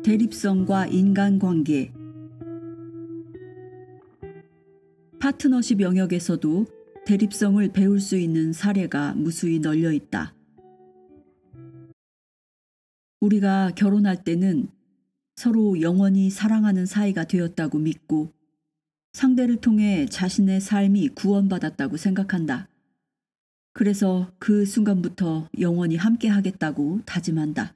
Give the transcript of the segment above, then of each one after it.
대립성과 인간관계. 파트너십 영역에서도 대립성을 배울 수 있는 사례가 무수히 널려 있다. 우리가 결혼할 때는 서로 영원히 사랑하는 사이가 되었다고 믿고 상대를 통해 자신의 삶이 구원받았다고 생각한다. 그래서 그 순간부터 영원히 함께 하겠다고 다짐한다.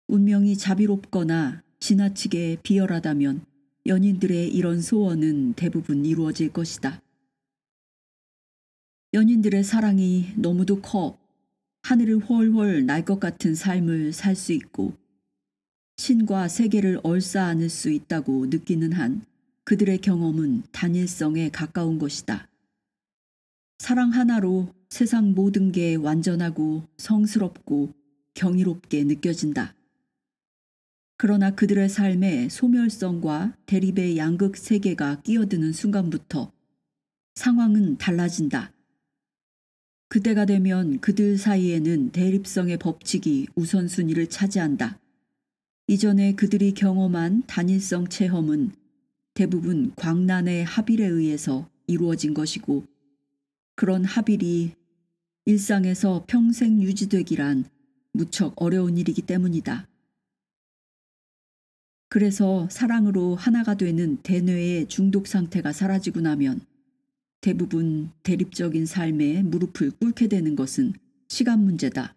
운명이 자비롭거나 지나치게 비열하다면 연인들의 이런 소원은 대부분 이루어질 것이다. 연인들의 사랑이 너무도 커 하늘을 훨훨 날 것 같은 삶을 살 수 있고 신과 세계를 얼싸안을 수 있다고 느끼는 한 그들의 경험은 단일성에 가까운 것이다. 사랑 하나로 세상 모든 게 완전하고 성스럽고 경이롭게 느껴진다. 그러나 그들의 삶에 소멸성과 대립의 양극 세계가 끼어드는 순간부터 상황은 달라진다. 그때가 되면 그들 사이에는 대립성의 법칙이 우선순위를 차지한다. 이전에 그들이 경험한 단일성 체험은 대부분 광란의 합일에 의해서 이루어진 것이고 그런 합일이 일상에서 평생 유지되기란 무척 어려운 일이기 때문이다. 그래서 사랑으로 하나가 되는 대뇌의 중독 상태가 사라지고 나면 대부분 대립적인 삶에 무릎을 꿇게 되는 것은 시간 문제다.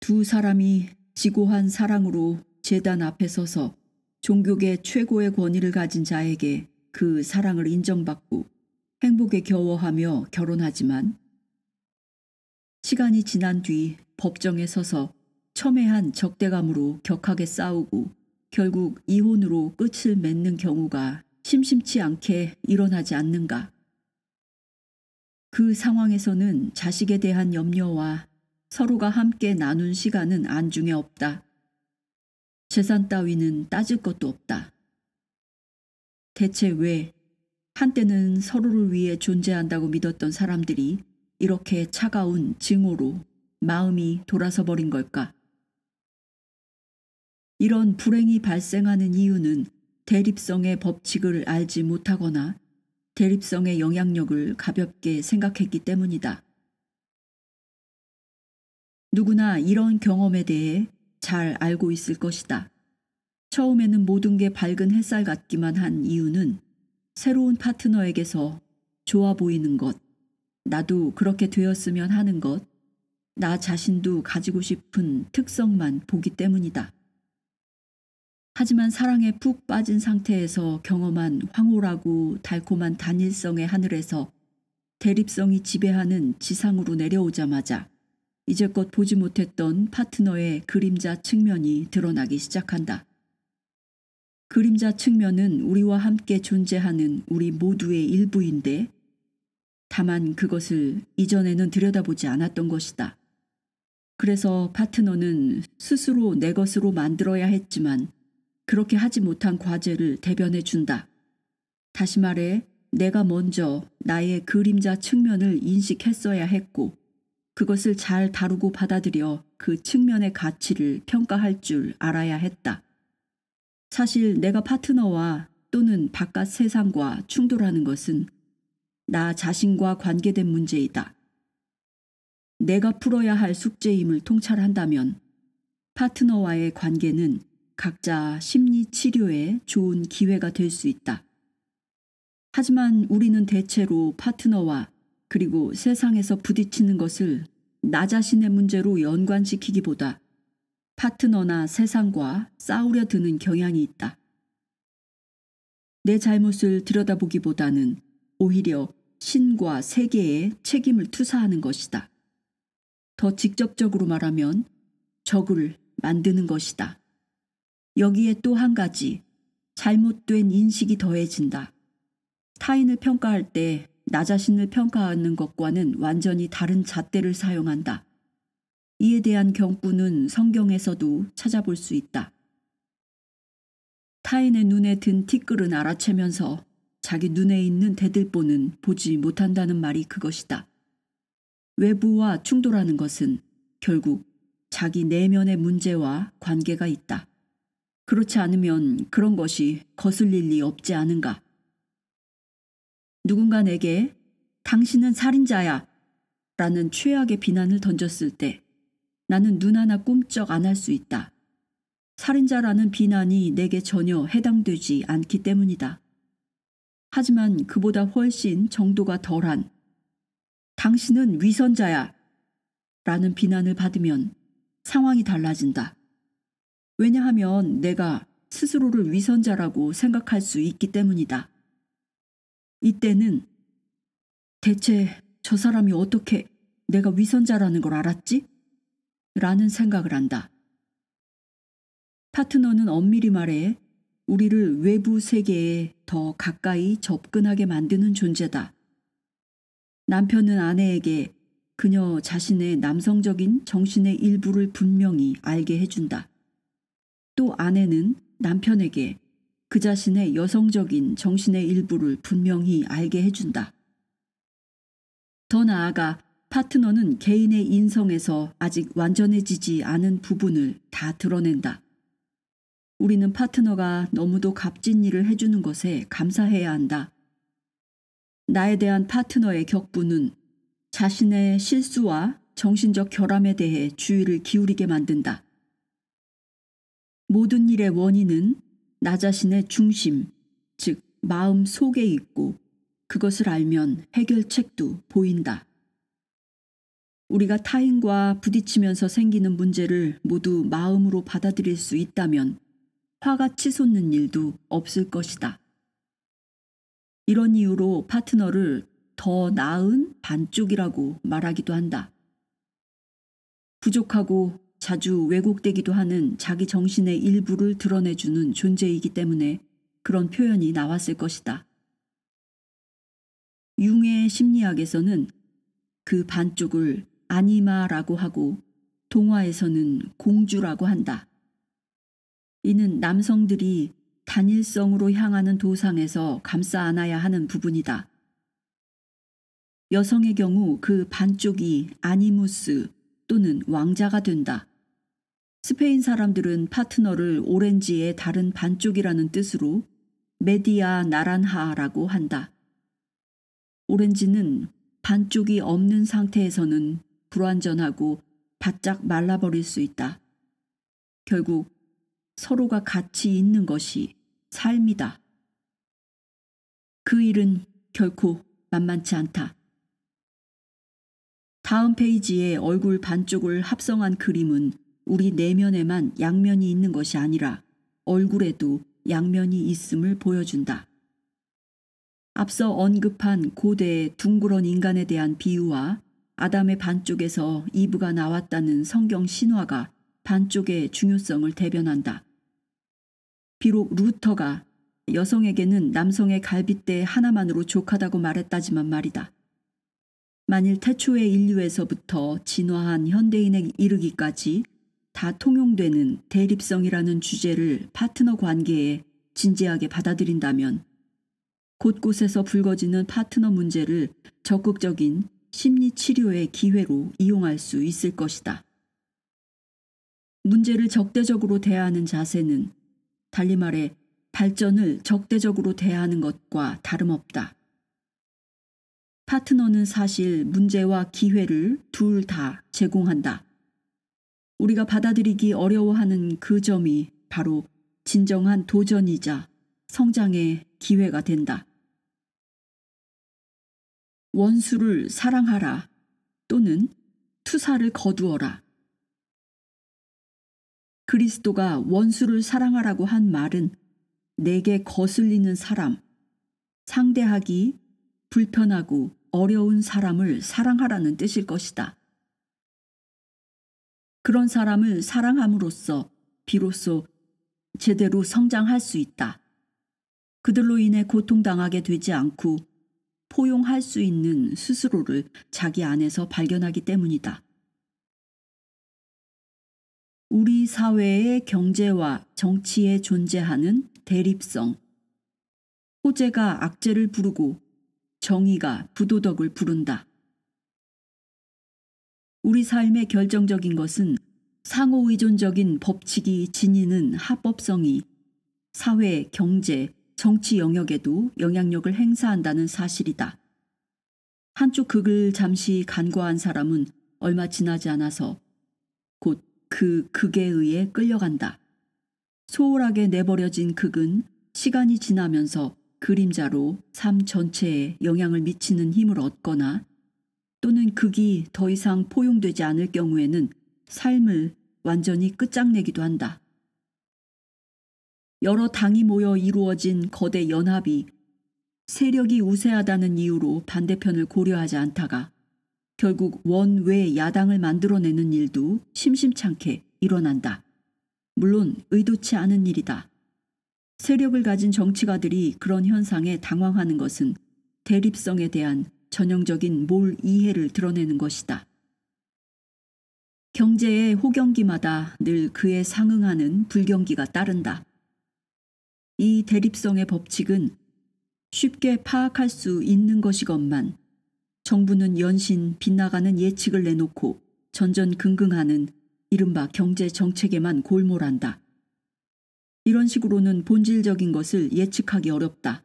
두 사람이 지고한 사랑으로 제단 앞에 서서 종교계 최고의 권위를 가진 자에게 그 사랑을 인정받고 행복에 겨워하며 결혼하지만 시간이 지난 뒤 법정에 서서 첨예한 적대감으로 격하게 싸우고 결국 이혼으로 끝을 맺는 경우가 심심치 않게 일어나지 않는가. 그 상황에서는 자식에 대한 염려와 서로가 함께 나눈 시간은 안중에 없다. 재산 따위는 따질 것도 없다. 대체 왜 한때는 서로를 위해 존재한다고 믿었던 사람들이 이렇게 차가운 증오로 마음이 돌아서 버린 걸까? 이런 불행이 발생하는 이유는 대립성의 법칙을 알지 못하거나 대립성의 영향력을 가볍게 생각했기 때문이다. 누구나 이런 경험에 대해 잘 알고 있을 것이다. 처음에는 모든 게 밝은 햇살 같기만 한 이유는 새로운 파트너에게서 좋아 보이는 것, 나도 그렇게 되었으면 하는 것, 나 자신도 가지고 싶은 특성만 보기 때문이다. 하지만 사랑에 푹 빠진 상태에서 경험한 황홀하고 달콤한 단일성의 하늘에서 대립성이 지배하는 지상으로 내려오자마자 이제껏 보지 못했던 파트너의 그림자 측면이 드러나기 시작한다. 그림자 측면은 우리와 함께 존재하는 우리 모두의 일부인데 다만 그것을 이전에는 들여다보지 않았던 것이다. 그래서 파트너는 스스로 내 것으로 만들어야 했지만 그렇게 하지 못한 과제를 대변해 준다. 다시 말해 내가 먼저 나의 그림자 측면을 인식했어야 했고 그것을 잘 다루고 받아들여 그 측면의 가치를 평가할 줄 알아야 했다. 사실 내가 파트너와 또는 바깥 세상과 충돌하는 것은 나 자신과 관계된 문제이다. 내가 풀어야 할 숙제임을 통찰한다면 파트너와의 관계는 각자 심리 치료에 좋은 기회가 될 수 있다. 하지만 우리는 대체로 파트너와 그리고 세상에서 부딪히는 것을 나 자신의 문제로 연관시키기보다 파트너나 세상과 싸우려 드는 경향이 있다. 내 잘못을 들여다보기보다는 오히려 신과 세계에 책임을 투사하는 것이다. 더 직접적으로 말하면 적을 만드는 것이다. 여기에 또 한 가지 잘못된 인식이 더해진다. 타인을 평가할 때 나 자신을 평가하는 것과는 완전히 다른 잣대를 사용한다. 이에 대한 경고는 성경에서도 찾아볼 수 있다. 타인의 눈에 든 티끌은 알아채면서 자기 눈에 있는 대들보는 보지 못한다는 말이 그것이다. 외부와 충돌하는 것은 결국 자기 내면의 문제와 관계가 있다. 그렇지 않으면 그런 것이 거슬릴 리 없지 않은가. 누군가 내게 당신은 살인자야 라는 최악의 비난을 던졌을 때 나는 눈 하나 꿈쩍 안 할 수 있다. 살인자라는 비난이 내게 전혀 해당되지 않기 때문이다. 하지만 그보다 훨씬 정도가 덜한 당신은 위선자야 라는 비난을 받으면 상황이 달라진다. 왜냐하면 내가 스스로를 위선자라고 생각할 수 있기 때문이다. 이때는 대체 저 사람이 어떻게 내가 위선자라는 걸 알았지? 라는 생각을 한다. 파트너는 엄밀히 말해 우리를 외부 세계에 더 가까이 접근하게 만드는 존재다. 남편은 아내에게 그녀 자신의 남성적인 정신의 일부를 분명히 알게 해준다. 또 아내는 남편에게 그 자신의 여성적인 정신의 일부를 분명히 알게 해준다. 더 나아가 파트너는 개인의 인성에서 아직 완전해지지 않은 부분을 다 드러낸다. 우리는 파트너가 너무도 값진 일을 해주는 것에 감사해야 한다. 나에 대한 파트너의 격분은 자신의 실수와 정신적 결함에 대해 주의를 기울이게 만든다. 모든 일의 원인은 나 자신의 중심, 즉 마음 속에 있고 그것을 알면 해결책도 보인다. 우리가 타인과 부딪히면서 생기는 문제를 모두 마음으로 받아들일 수 있다면 화가 치솟는 일도 없을 것이다. 이런 이유로 파트너를 더 나은 반쪽이라고 말하기도 한다. 부족하고 자주 왜곡되기도 하는 자기 정신의 일부를 드러내주는 존재이기 때문에 그런 표현이 나왔을 것이다. 융의 심리학에서는 그 반쪽을 아니마라고 하고 동화에서는 공주라고 한다. 이는 남성들이 단일성으로 향하는 도상에서 감싸 안아야 하는 부분이다. 여성의 경우 그 반쪽이 아니무스 또는 왕자가 된다. 스페인 사람들은 파트너를 오렌지의 다른 반쪽이라는 뜻으로 메디아 나란하라고 한다. 오렌지는 반쪽이 없는 상태에서는 불완전하고 바짝 말라버릴 수 있다. 결국 서로가 같이 있는 것이 삶이다. 그 일은 결코 만만치 않다. 다음 페이지에 얼굴 반쪽을 합성한 그림은 우리 내면에만 양면이 있는 것이 아니라 얼굴에도 양면이 있음을 보여준다. 앞서 언급한 고대 둥그런 인간에 대한 비유와 아담의 반쪽에서 이브가 나왔다는 성경 신화가 반쪽의 중요성을 대변한다. 비록 루터가 여성에게는 남성의 갈빗대 하나만으로 족하다고 말했다지만 말이다. 만일 태초의 인류에서부터 진화한 현대인에 이르기까지 다 통용되는 대립성이라는 주제를 파트너 관계에 진지하게 받아들인다면 곳곳에서 불거지는 파트너 문제를 적극적인 심리 치료의 기회로 이용할 수 있을 것이다. 문제를 적대적으로 대하는 자세는 달리 말해 발전을 적대적으로 대하는 것과 다름없다. 파트너는 사실 문제와 기회를 둘 다 제공한다. 우리가 받아들이기 어려워하는 그 점이 바로 진정한 도전이자 성장의 기회가 된다. 원수를 사랑하라 또는 투사를 거두어라. 그리스도가 원수를 사랑하라고 한 말은 내게 거슬리는 사람, 상대하기 불편하고 어려운 사람을 사랑하라는 뜻일 것이다. 그런 사람을 사랑함으로써 비로소 제대로 성장할 수 있다. 그들로 인해 고통당하게 되지 않고 포용할 수 있는 스스로를 자기 안에서 발견하기 때문이다. 우리 사회의 경제와 정치에 존재하는 대립성. 호재가 악재를 부르고 정의가 부도덕을 부른다. 우리 삶의 결정적인 것은 상호의존적인 법칙이 지니는 합법성이 사회, 경제, 정치 영역에도 영향력을 행사한다는 사실이다. 한쪽 극을 잠시 간과한 사람은 얼마 지나지 않아서 곧 그 극에 의해 끌려간다. 소홀하게 내버려진 극은 시간이 지나면서 그림자로 삶 전체에 영향을 미치는 힘을 얻거나 또는 극이 더 이상 포용되지 않을 경우에는 삶을 완전히 끝장내기도 한다. 여러 당이 모여 이루어진 거대 연합이 세력이 우세하다는 이유로 반대편을 고려하지 않다가 결국 원외 야당을 만들어내는 일도 심심찮게 일어난다. 물론 의도치 않은 일이다. 세력을 가진 정치가들이 그런 현상에 당황하는 것은 대립성에 대한 전형적인 몰이해를 드러내는 것이다. 경제의 호경기마다 늘 그에 상응하는 불경기가 따른다. 이 대립성의 법칙은 쉽게 파악할 수 있는 것이건만 정부는 연신 빗나가는 예측을 내놓고 전전긍긍하는 이른바 경제 정책에만 골몰한다. 이런 식으로는 본질적인 것을 예측하기 어렵다.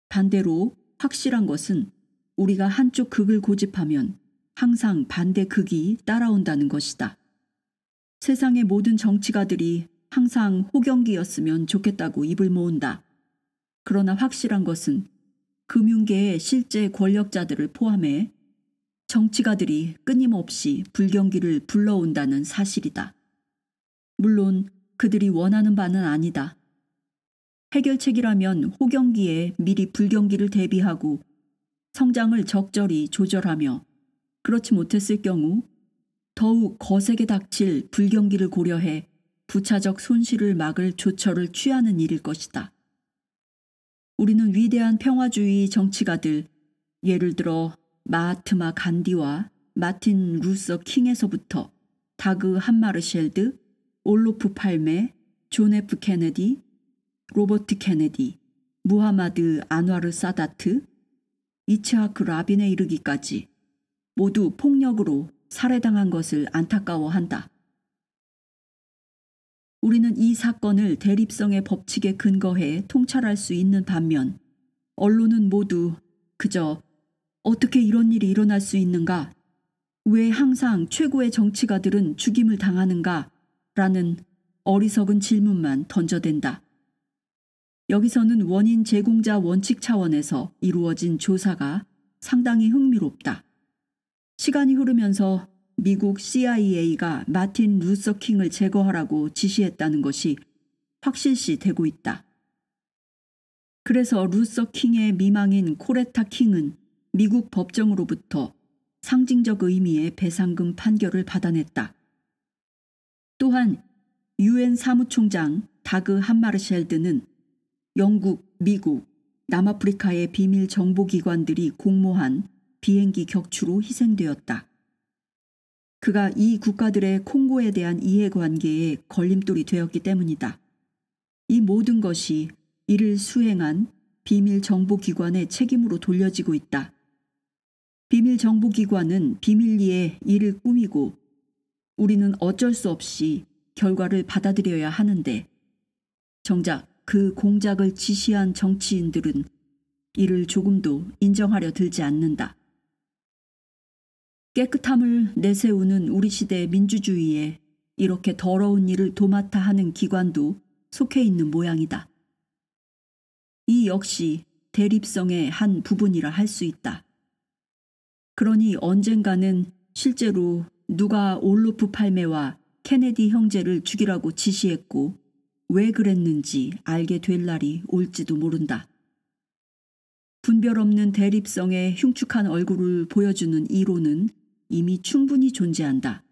반대로 확실한 것은 우리가 한쪽 극을 고집하면 항상 반대 극이 따라온다는 것이다. 세상의 모든 정치가들이 항상 호경기였으면 좋겠다고 입을 모은다. 그러나 확실한 것은 금융계의 실제 권력자들을 포함해 정치가들이 끊임없이 불경기를 불러온다는 사실이다. 물론 그들이 원하는 바는 아니다. 해결책이라면 호경기에 미리 불경기를 대비하고 성장을 적절히 조절하며 그렇지 못했을 경우 더욱 거세게 닥칠 불경기를 고려해 부차적 손실을 막을 조처를 취하는 일일 것이다. 우리는 위대한 평화주의 정치가들, 예를 들어 마하트마 간디와 마틴 루서 킹에서부터 다그 함마르쉘드, 올로프 팔메, 존 F 케네디, 로버트 케네디, 무하마드 안와르 사다트, 이츠하크 라빈에 이르기까지 모두 폭력으로 살해당한 것을 안타까워한다. 우리는 이 사건을 대립성의 법칙에 근거해 통찰할 수 있는 반면 언론은 모두 그저 어떻게 이런 일이 일어날 수 있는가? 왜 항상 최고의 정치가들은 죽임을 당하는가? 라는 어리석은 질문만 던져댄다. 여기서는 원인 제공자 원칙 차원에서 이루어진 조사가 상당히 흥미롭다. 시간이 흐르면서 미국 CIA가 마틴 루서 킹을 제거하라고 지시했다는 것이 확실시 되고 있다. 그래서 루서 킹의 미망인 코레타 킹은 미국 법정으로부터 상징적 의미의 배상금 판결을 받아냈다. 또한 UN 사무총장 다그 함마르쉘드는 영국, 미국, 남아프리카의 비밀 정보기관들이 공모한 비행기 격추로 희생되었다. 그가 이 국가들의 콩고에 대한 이해관계에 걸림돌이 되었기 때문이다. 이 모든 것이 이를 수행한 비밀 정보기관의 책임으로 돌려지고 있다. 비밀 정보기관은 비밀리에 이를 꾸미고 우리는 어쩔 수 없이 결과를 받아들여야 하는데 정작 그 공작을 지시한 정치인들은 이를 조금도 인정하려 들지 않는다. 깨끗함을 내세우는 우리 시대의 민주주의에 이렇게 더러운 일을 도맡아 하는 기관도 속해 있는 모양이다. 이 역시 대립성의 한 부분이라 할 수 있다. 그러니 언젠가는 실제로 누가 올로프 팔메와 케네디 형제를 죽이라고 지시했고 왜 그랬는지 알게 될 날이 올지도 모른다. 분별 없는 대립성의 흉측한 얼굴을 보여주는 이론은 이미 충분히 존재한다.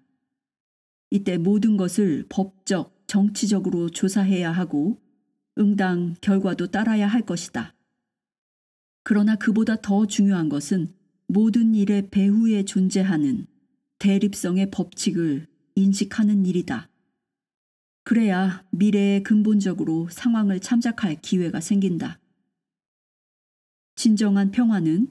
이때 모든 것을 법적, 정치적으로 조사해야 하고 응당 결과도 따라야 할 것이다. 그러나 그보다 더 중요한 것은 모든 일의 배후에 존재하는 대립성의 법칙을 인식하는 일이다. 그래야 미래에 근본적으로 상황을 참작할 기회가 생긴다. 진정한 평화는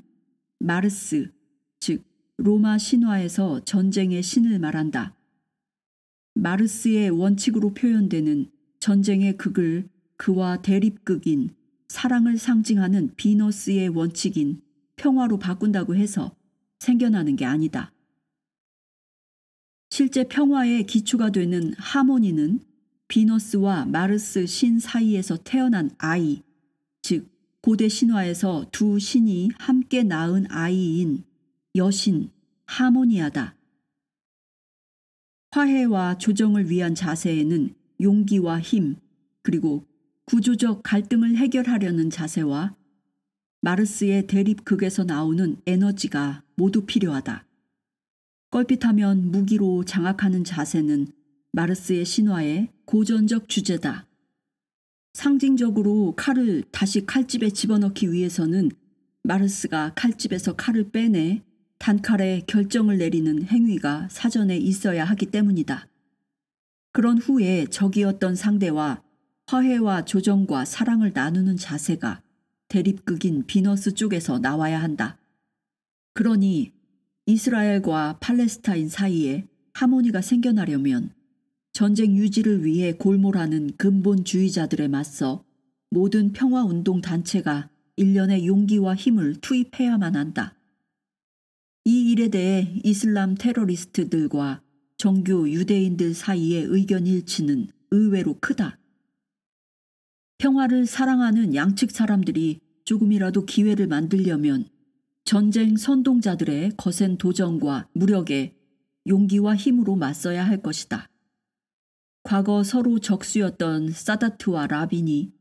마르스, 즉 로마 신화에서 전쟁의 신을 말한다. 마르스의 원칙으로 표현되는 전쟁의 극을 그와 대립극인 사랑을 상징하는 비너스의 원칙인 평화로 바꾼다고 해서 생겨나는 게 아니다. 실제 평화의 기초가 되는 하모니는 비너스와 마르스 신 사이에서 태어난 아이, 즉 고대 신화에서 두 신이 함께 낳은 아이인 여신 하모니아다. 화해와 조정을 위한 자세에는 용기와 힘, 그리고 구조적 갈등을 해결하려는 자세와 마르스의 대립극에서 나오는 에너지가 모두 필요하다. 껄핏하면 무기로 장악하는 자세는 마르스의 신화의 고전적 주제다. 상징적으로 칼을 다시 칼집에 집어넣기 위해서는 마르스가 칼집에서 칼을 빼내 단칼에 결정을 내리는 행위가 사전에 있어야 하기 때문이다. 그런 후에 적이었던 상대와 화해와 조정과 사랑을 나누는 자세가 대립극인 비너스 쪽에서 나와야 한다. 그러니 이스라엘과 팔레스타인 사이에 하모니가 생겨나려면 전쟁 유지를 위해 골몰하는 근본주의자들에 맞서 모든 평화운동 단체가 일련의 용기와 힘을 투입해야만 한다. 이 일에 대해 이슬람 테러리스트들과 정교 유대인들 사이의 의견 일치는 의외로 크다. 평화를 사랑하는 양측 사람들이 조금이라도 기회를 만들려면 전쟁 선동자들의 거센 도전과 무력에 용기와 힘으로 맞서야 할 것이다. 과거 서로 적수였던 사다트와 라빈이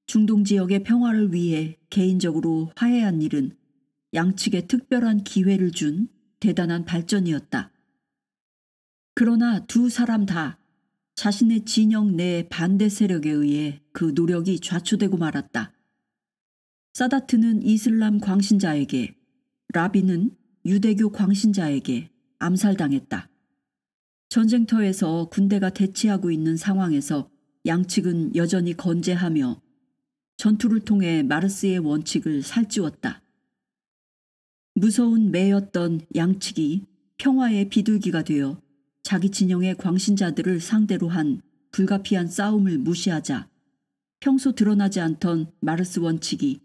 중동 지역의 평화를 위해 개인적으로 화해한 일은 양측에 특별한 기회를 준 대단한 발전이었다. 그러나 두 사람 다 자신의 진영 내 반대 세력에 의해 그 노력이 좌초되고 말았다. 사다트는 이슬람 광신자에게, 라빈은 유대교 광신자에게 암살당했다. 전쟁터에서 군대가 대치하고 있는 상황에서 양측은 여전히 건재하며 전투를 통해 마르스의 원칙을 살찌웠다. 무서운 매였던 양측이 평화의 비둘기가 되어 자기 진영의 광신자들을 상대로 한 불가피한 싸움을 무시하자 평소 드러나지 않던 마르스 원칙이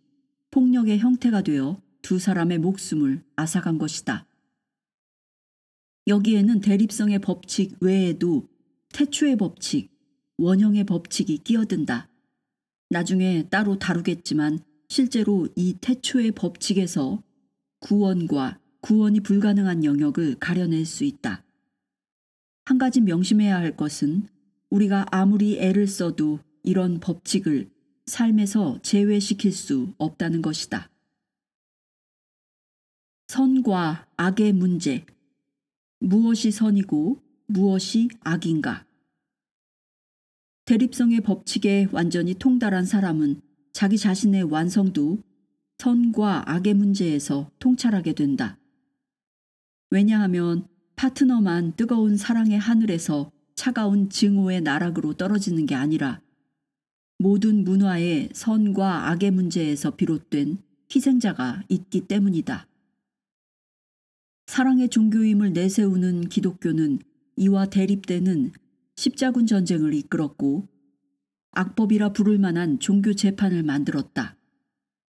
폭력의 형태가 되어 두 사람의 목숨을 앗아간 것이다. 여기에는 대립성의 법칙 외에도 태초의 법칙, 원형의 법칙이 끼어든다. 나중에 따로 다루겠지만 실제로 이 태초의 법칙에서 구원과 구원이 불가능한 영역을 가려낼 수 있다. 한 가지 명심해야 할 것은 우리가 아무리 애를 써도 이런 법칙을 삶에서 제외시킬 수 없다는 것이다. 선과 악의 문제. 무엇이 선이고 무엇이 악인가? 대립성의 법칙에 완전히 통달한 사람은 자기 자신의 완성도 선과 악의 문제에서 통찰하게 된다. 왜냐하면 파트너만 뜨거운 사랑의 하늘에서 차가운 증오의 나락으로 떨어지는 게 아니라 모든 문화의 선과 악의 문제에서 비롯된 희생자가 있기 때문이다. 사랑의 종교임을 내세우는 기독교는 이와 대립되는 십자군 전쟁을 이끌었고 악법이라 부를 만한 종교 재판을 만들었다.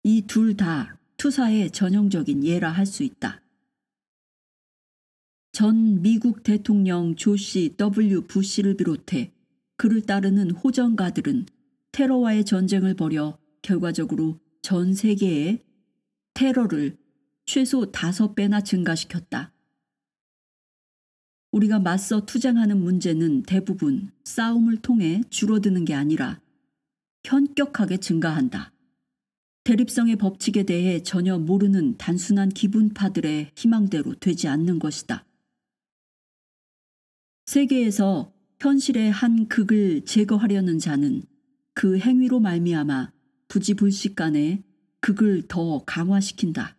이 둘 다 투사의 전형적인 예라 할 수 있다. 전 미국 대통령 조시 W. 부시를 비롯해 그를 따르는 호전가들은 테러와의 전쟁을 벌여 결과적으로 전 세계의 테러를 최소 5배나 증가시켰다. 우리가 맞서 투쟁하는 문제는 대부분 싸움을 통해 줄어드는 게 아니라 현격하게 증가한다. 대립성의 법칙에 대해 전혀 모르는 단순한 기분파들의 희망대로 되지 않는 것이다. 세계에서 현실의 한 극을 제거하려는 자는 그 행위로 말미암아 부지불식간에 극을 더 강화시킨다.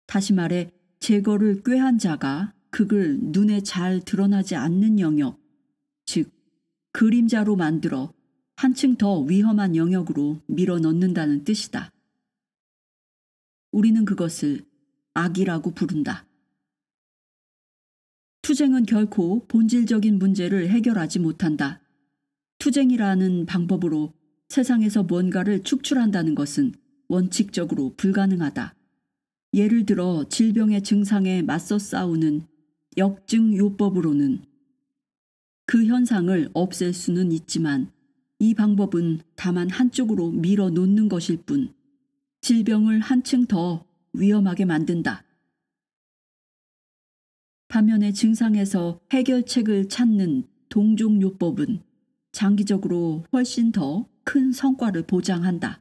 다시 말해 제거를 꾀한 자가 극을 눈에 잘 드러나지 않는 영역, 즉 그림자로 만들어 한층 더 위험한 영역으로 밀어 넣는다는 뜻이다. 우리는 그것을 악이라고 부른다. 투쟁은 결코 본질적인 문제를 해결하지 못한다. 투쟁이라는 방법으로 세상에서 뭔가를 축출한다는 것은 원칙적으로 불가능하다. 예를 들어 질병의 증상에 맞서 싸우는 역증요법으로는 그 현상을 없앨 수는 있지만 이 방법은 다만 한쪽으로 밀어 놓는 것일 뿐 질병을 한층 더 위험하게 만든다. 반면에 증상에서 해결책을 찾는 동종요법은 장기적으로 훨씬 더 큰 성과를 보장한다.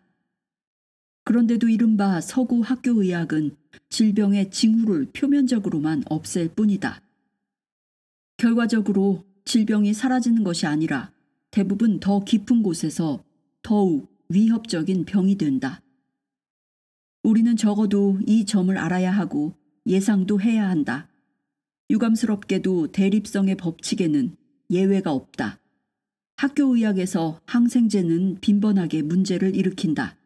그런데도 이른바 서구 학교의학은 질병의 징후를 표면적으로만 없앨 뿐이다. 결과적으로 질병이 사라지는 것이 아니라 대부분 더 깊은 곳에서 더욱 위협적인 병이 된다. 우리는 적어도 이 점을 알아야 하고 예상도 해야 한다. 유감스럽게도 대립성의 법칙에는 예외가 없다. 학교의학에서 항생제는 빈번하게 문제를 일으킨다.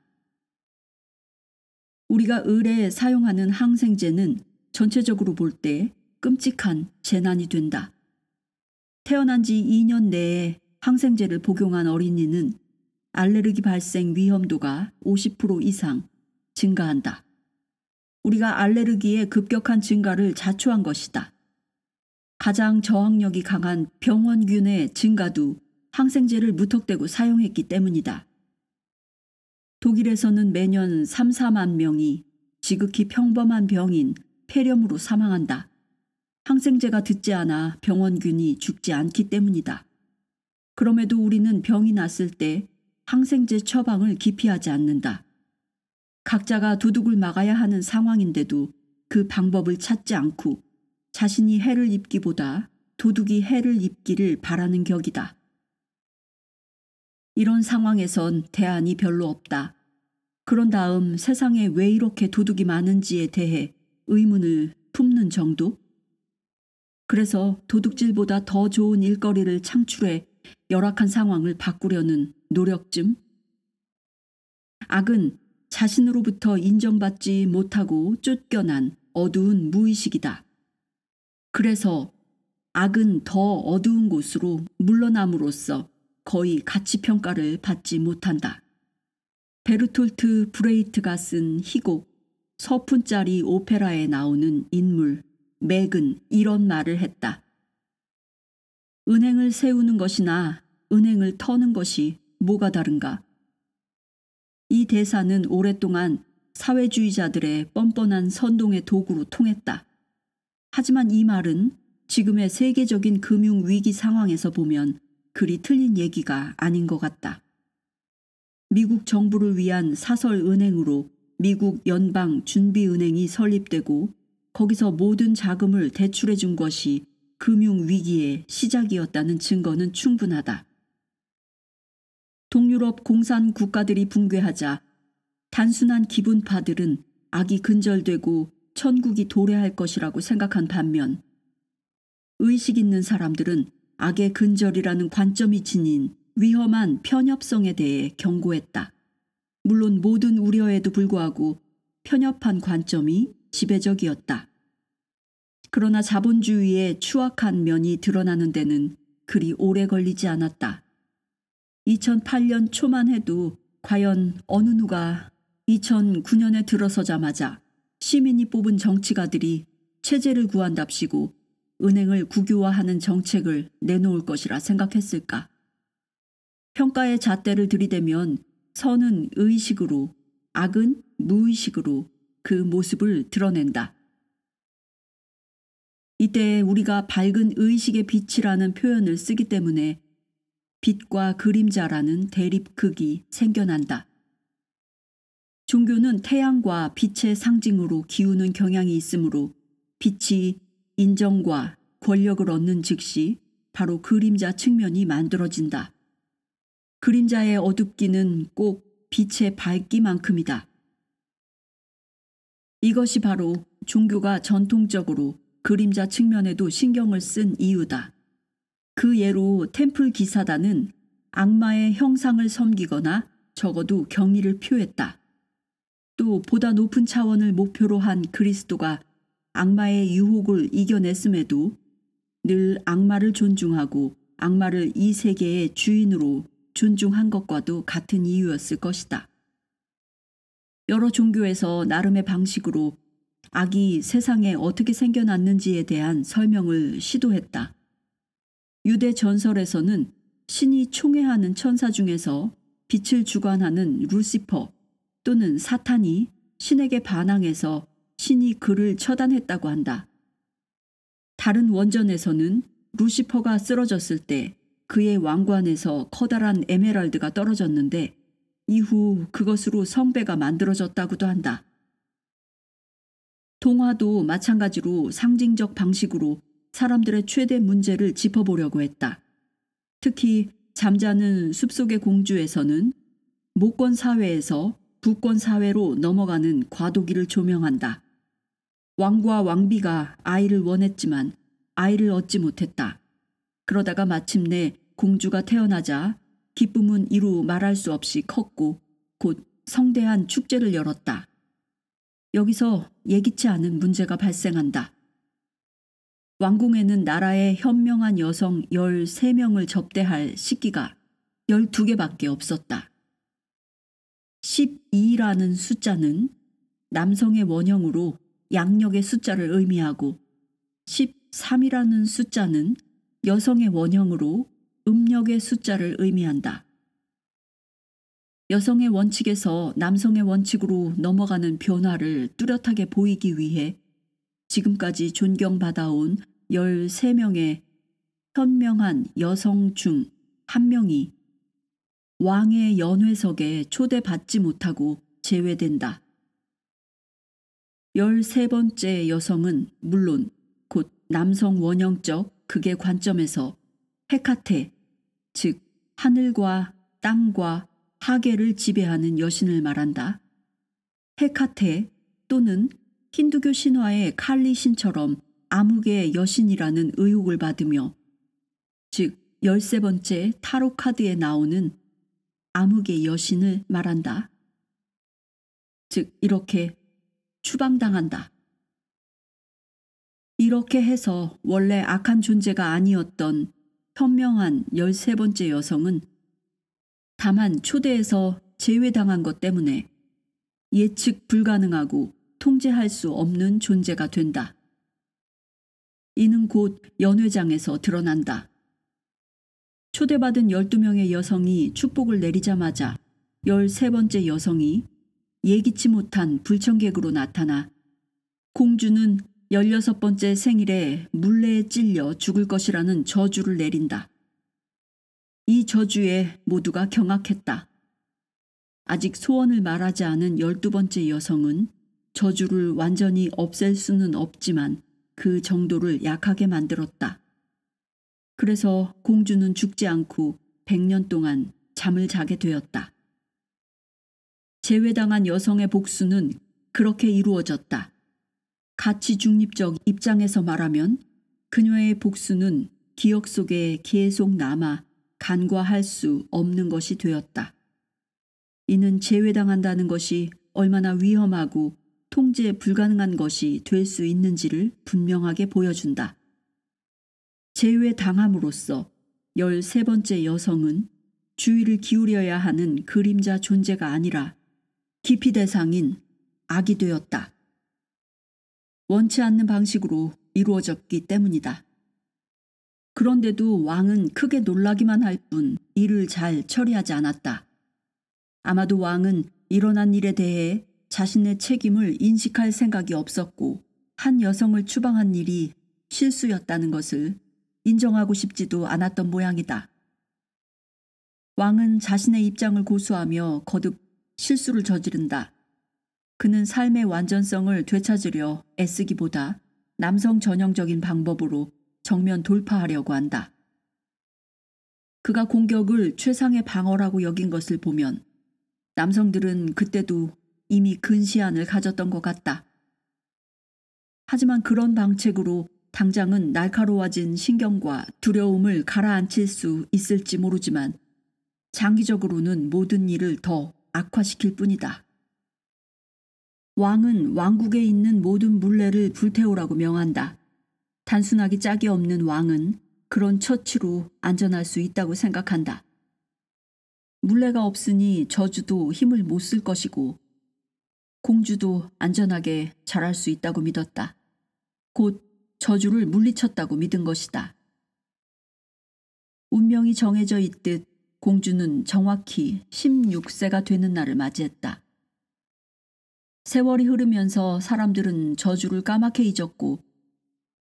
우리가 의례에 사용하는 항생제는 전체적으로 볼 때 끔찍한 재난이 된다. 태어난 지 2년 내에 항생제를 복용한 어린이는 알레르기 발생 위험도가 50% 이상 증가한다. 우리가 알레르기의 급격한 증가를 자초한 것이다. 가장 저항력이 강한 병원균의 증가도 항생제를 무턱대고 사용했기 때문이다. 독일에서는 매년 3, 4만 명이 지극히 평범한 병인 폐렴으로 사망한다. 항생제가 듣지 않아 병원균이 죽지 않기 때문이다. 그럼에도 우리는 병이 났을 때 항생제 처방을 기피하지 않는다. 각자가 도둑을 막아야 하는 상황인데도 그 방법을 찾지 않고 자신이 해를 입기보다 도둑이 해를 입기를 바라는 격이다. 이런 상황에선 대안이 별로 없다. 그런 다음 세상에 왜 이렇게 도둑이 많은지에 대해 의문을 품는 정도? 그래서 도둑질보다 더 좋은 일거리를 창출해 열악한 상황을 바꾸려는 노력쯤? 악은 자신으로부터 인정받지 못하고 쫓겨난 어두운 무의식이다. 그래서 악은 더 어두운 곳으로 물러남으로써 거의 가치평가를 받지 못한다. 베르톨트 브레이트가 쓴 희곡 서푼짜리 오페라에 나오는 인물 맥은 이런 말을 했다. 은행을 세우는 것이나 은행을 터는 것이 뭐가 다른가? 이 대사는 오랫동안 사회주의자들의 뻔뻔한 선동의 도구로 통했다. 하지만 이 말은 지금의 세계적인 금융위기 상황에서 보면 그리 틀린 얘기가 아닌 것 같다. 미국 정부를 위한 사설은행으로 미국 연방준비은행이 설립되고 거기서 모든 자금을 대출해 준 것이 금융위기의 시작이었다는 증거는 충분하다. 동유럽 공산 국가들이 붕괴하자 단순한 기분파들은 악이 근절되고 천국이 도래할 것이라고 생각한 반면 의식 있는 사람들은 악의 근절이라는 관점이 지닌 위험한 편협성에 대해 경고했다. 물론 모든 우려에도 불구하고 편협한 관점이 지배적이었다. 그러나 자본주의의 추악한 면이 드러나는 데는 그리 오래 걸리지 않았다. 2008년 초만 해도 과연 어느 누가 2009년에 들어서자마자 시민이 뽑은 정치가들이 체제를 구한답시고 은행을 국유화하는 정책을 내놓을 것이라 생각했을까? 평가의 잣대를 들이대면 선은 의식으로, 악은 무의식으로 그 모습을 드러낸다. 이때 우리가 밝은 의식의 빛이라는 표현을 쓰기 때문에 빛과 그림자라는 대립극이 생겨난다. 종교는 태양과 빛의 상징으로 기우는 경향이 있으므로 빛이 인정과 권력을 얻는 즉시 바로 그림자 측면이 만들어진다. 그림자의 어둡기는 꼭 빛의 밝기만큼이다. 이것이 바로 종교가 전통적으로 그림자 측면에도 신경을 쓴 이유다. 그 예로 템플 기사단은 악마의 형상을 섬기거나 적어도 경의를 표했다. 또 보다 높은 차원을 목표로 한 그리스도가 악마의 유혹을 이겨냈음에도 늘 악마를 존중하고 악마를 이 세계의 주인으로 존중한 것과도 같은 이유였을 것이다. 여러 종교에서 나름의 방식으로 악이 세상에 어떻게 생겨났는지에 대한 설명을 시도했다. 유대 전설에서는 신이 총애하는 천사 중에서 빛을 주관하는 루시퍼 또는 사탄이 신에게 반항해서 신이 그를 처단했다고 한다. 다른 원전에서는 루시퍼가 쓰러졌을 때 그의 왕관에서 커다란 에메랄드가 떨어졌는데 이후 그것으로 성배가 만들어졌다고도 한다. 동화도 마찬가지로 상징적 방식으로 사람들의 최대 문제를 짚어보려고 했다. 특히 잠자는 숲속의 공주에서는 모권 사회에서 부권 사회로 넘어가는 과도기를 조명한다. 왕과 왕비가 아이를 원했지만 아이를 얻지 못했다. 그러다가 마침내 공주가 태어나자 기쁨은 이루 말할 수 없이 컸고 곧 성대한 축제를 열었다. 여기서 예기치 않은 문제가 발생한다. 왕궁에는 나라의 현명한 여성 13명을 접대할 식기가 12개밖에 없었다. 12라는 숫자는 남성의 원형으로 양력의 숫자를 의미하고 13이라는 숫자는 여성의 원형으로 음력의 숫자를 의미한다. 여성의 원칙에서 남성의 원칙으로 넘어가는 변화를 뚜렷하게 보이기 위해 지금까지 존경받아온 13명의 현명한 여성 중 한 명이 왕의 연회석에 초대받지 못하고 제외된다. 13번째 여성은 물론 곧 남성 원형적 극의 관점에서 헤카테, 즉 하늘과 땅과 하계를 지배하는 여신을 말한다. 헤카테 또는 힌두교 신화의 칼리 신처럼 암흑의 여신이라는 의혹을 받으며, 즉 13번째 타로 카드에 나오는 암흑의 여신을 말한다. 즉 이렇게 추방당한다. 이렇게 해서 원래 악한 존재가 아니었던 현명한 13번째 여성은 다만 초대에서 제외당한 것 때문에 예측 불가능하고 통제할 수 없는 존재가 된다. 이는 곧 연회장에서 드러난다. 초대받은 12명의 여성이 축복을 내리자마자 13번째 여성이 예기치 못한 불청객으로 나타나 공주는 16번째 생일에 물레에 찔려 죽을 것이라는 저주를 내린다. 이 저주에 모두가 경악했다. 아직 소원을 말하지 않은 12번째 여성은 저주를 완전히 없앨 수는 없지만 그 정도를 약하게 만들었다. 그래서 공주는 죽지 않고 100년 동안 잠을 자게 되었다. 제외당한 여성의 복수는 그렇게 이루어졌다. 가치 중립적 입장에서 말하면 그녀의 복수는 기억 속에 계속 남아 간과할 수 없는 것이 되었다. 이는 제외당한다는 것이 얼마나 위험하고 통제 불가능한 것이 될 수 있는지를 분명하게 보여준다. 제외당함으로써 13번째 여성은 주의를 기울여야 하는 그림자 존재가 아니라 기피 대상인 악이 되었다. 원치 않는 방식으로 이루어졌기 때문이다. 그런데도 왕은 크게 놀라기만 할 뿐 이를 잘 처리하지 않았다. 아마도 왕은 일어난 일에 대해 자신의 책임을 인식할 생각이 없었고 한 여성을 추방한 일이 실수였다는 것을 인정하고 싶지도 않았던 모양이다. 왕은 자신의 입장을 고수하며 거듭 실수를 저지른다. 그는 삶의 완전성을 되찾으려 애쓰기보다 남성 전형적인 방법으로 정면 돌파하려고 한다. 그가 공격을 최상의 방어라고 여긴 것을 보면 남성들은 그때도 이미 근시안을 가졌던 것 같다. 하지만 그런 방책으로 당장은 날카로워진 신경과 두려움을 가라앉힐 수 있을지 모르지만 장기적으로는 모든 일을 더 악화시킬 뿐이다. 왕은 왕국에 있는 모든 물레를 불태우라고 명한다. 단순하기 짝이 없는 왕은 그런 처치로 안전할 수 있다고 생각한다. 물레가 없으니 저주도 힘을 못 쓸 것이고 공주도 안전하게 자랄 수 있다고 믿었다. 곧 저주를 물리쳤다고 믿은 것이다. 운명이 정해져 있듯 공주는 정확히 16세가 되는 날을 맞이했다. 세월이 흐르면서 사람들은 저주를 까맣게 잊었고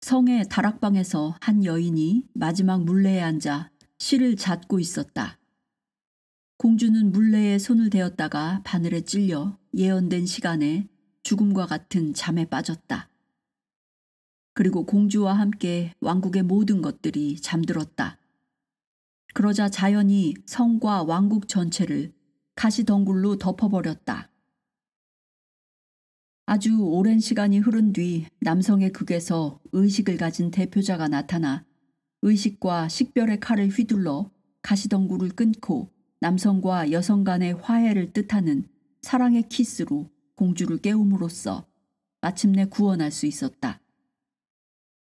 성의 다락방에서 한 여인이 마지막 물레에 앉아 실을 잣고 있었다. 공주는 물레에 손을 대었다가 바늘에 찔려 예언된 시간에 죽음과 같은 잠에 빠졌다. 그리고 공주와 함께 왕국의 모든 것들이 잠들었다. 그러자 자연이 성과 왕국 전체를 가시덩굴로 덮어버렸다. 아주 오랜 시간이 흐른 뒤 남성의 극에서 의식을 가진 대표자가 나타나 의식과 식별의 칼을 휘둘러 가시덩굴을 끊고 남성과 여성 간의 화해를 뜻하는 사랑의 키스로 공주를 깨움으로써 마침내 구원할 수 있었다.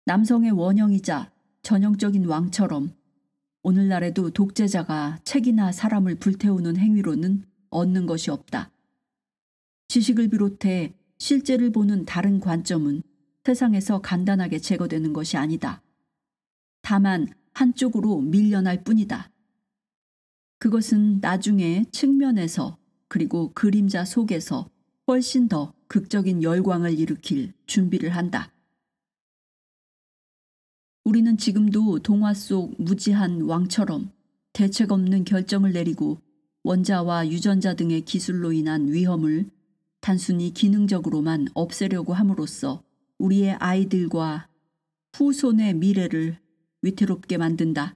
남성의 원형이자 전형적인 왕처럼 오늘날에도 독재자가 책이나 사람을 불태우는 행위로는 얻는 것이 없다. 지식을 비롯해 실제를 보는 다른 관점은 세상에서 간단하게 제거되는 것이 아니다. 다만 한쪽으로 밀려날 뿐이다. 그것은 나중에 측면에서 그리고 그림자 속에서 훨씬 더 극적인 열광을 일으킬 준비를 한다. 우리는 지금도 동화 속 무지한 왕처럼 대책 없는 결정을 내리고 원자와 유전자 등의 기술로 인한 위험을 단순히 기능적으로만 없애려고 함으로써 우리의 아이들과 후손의 미래를 위태롭게 만든다.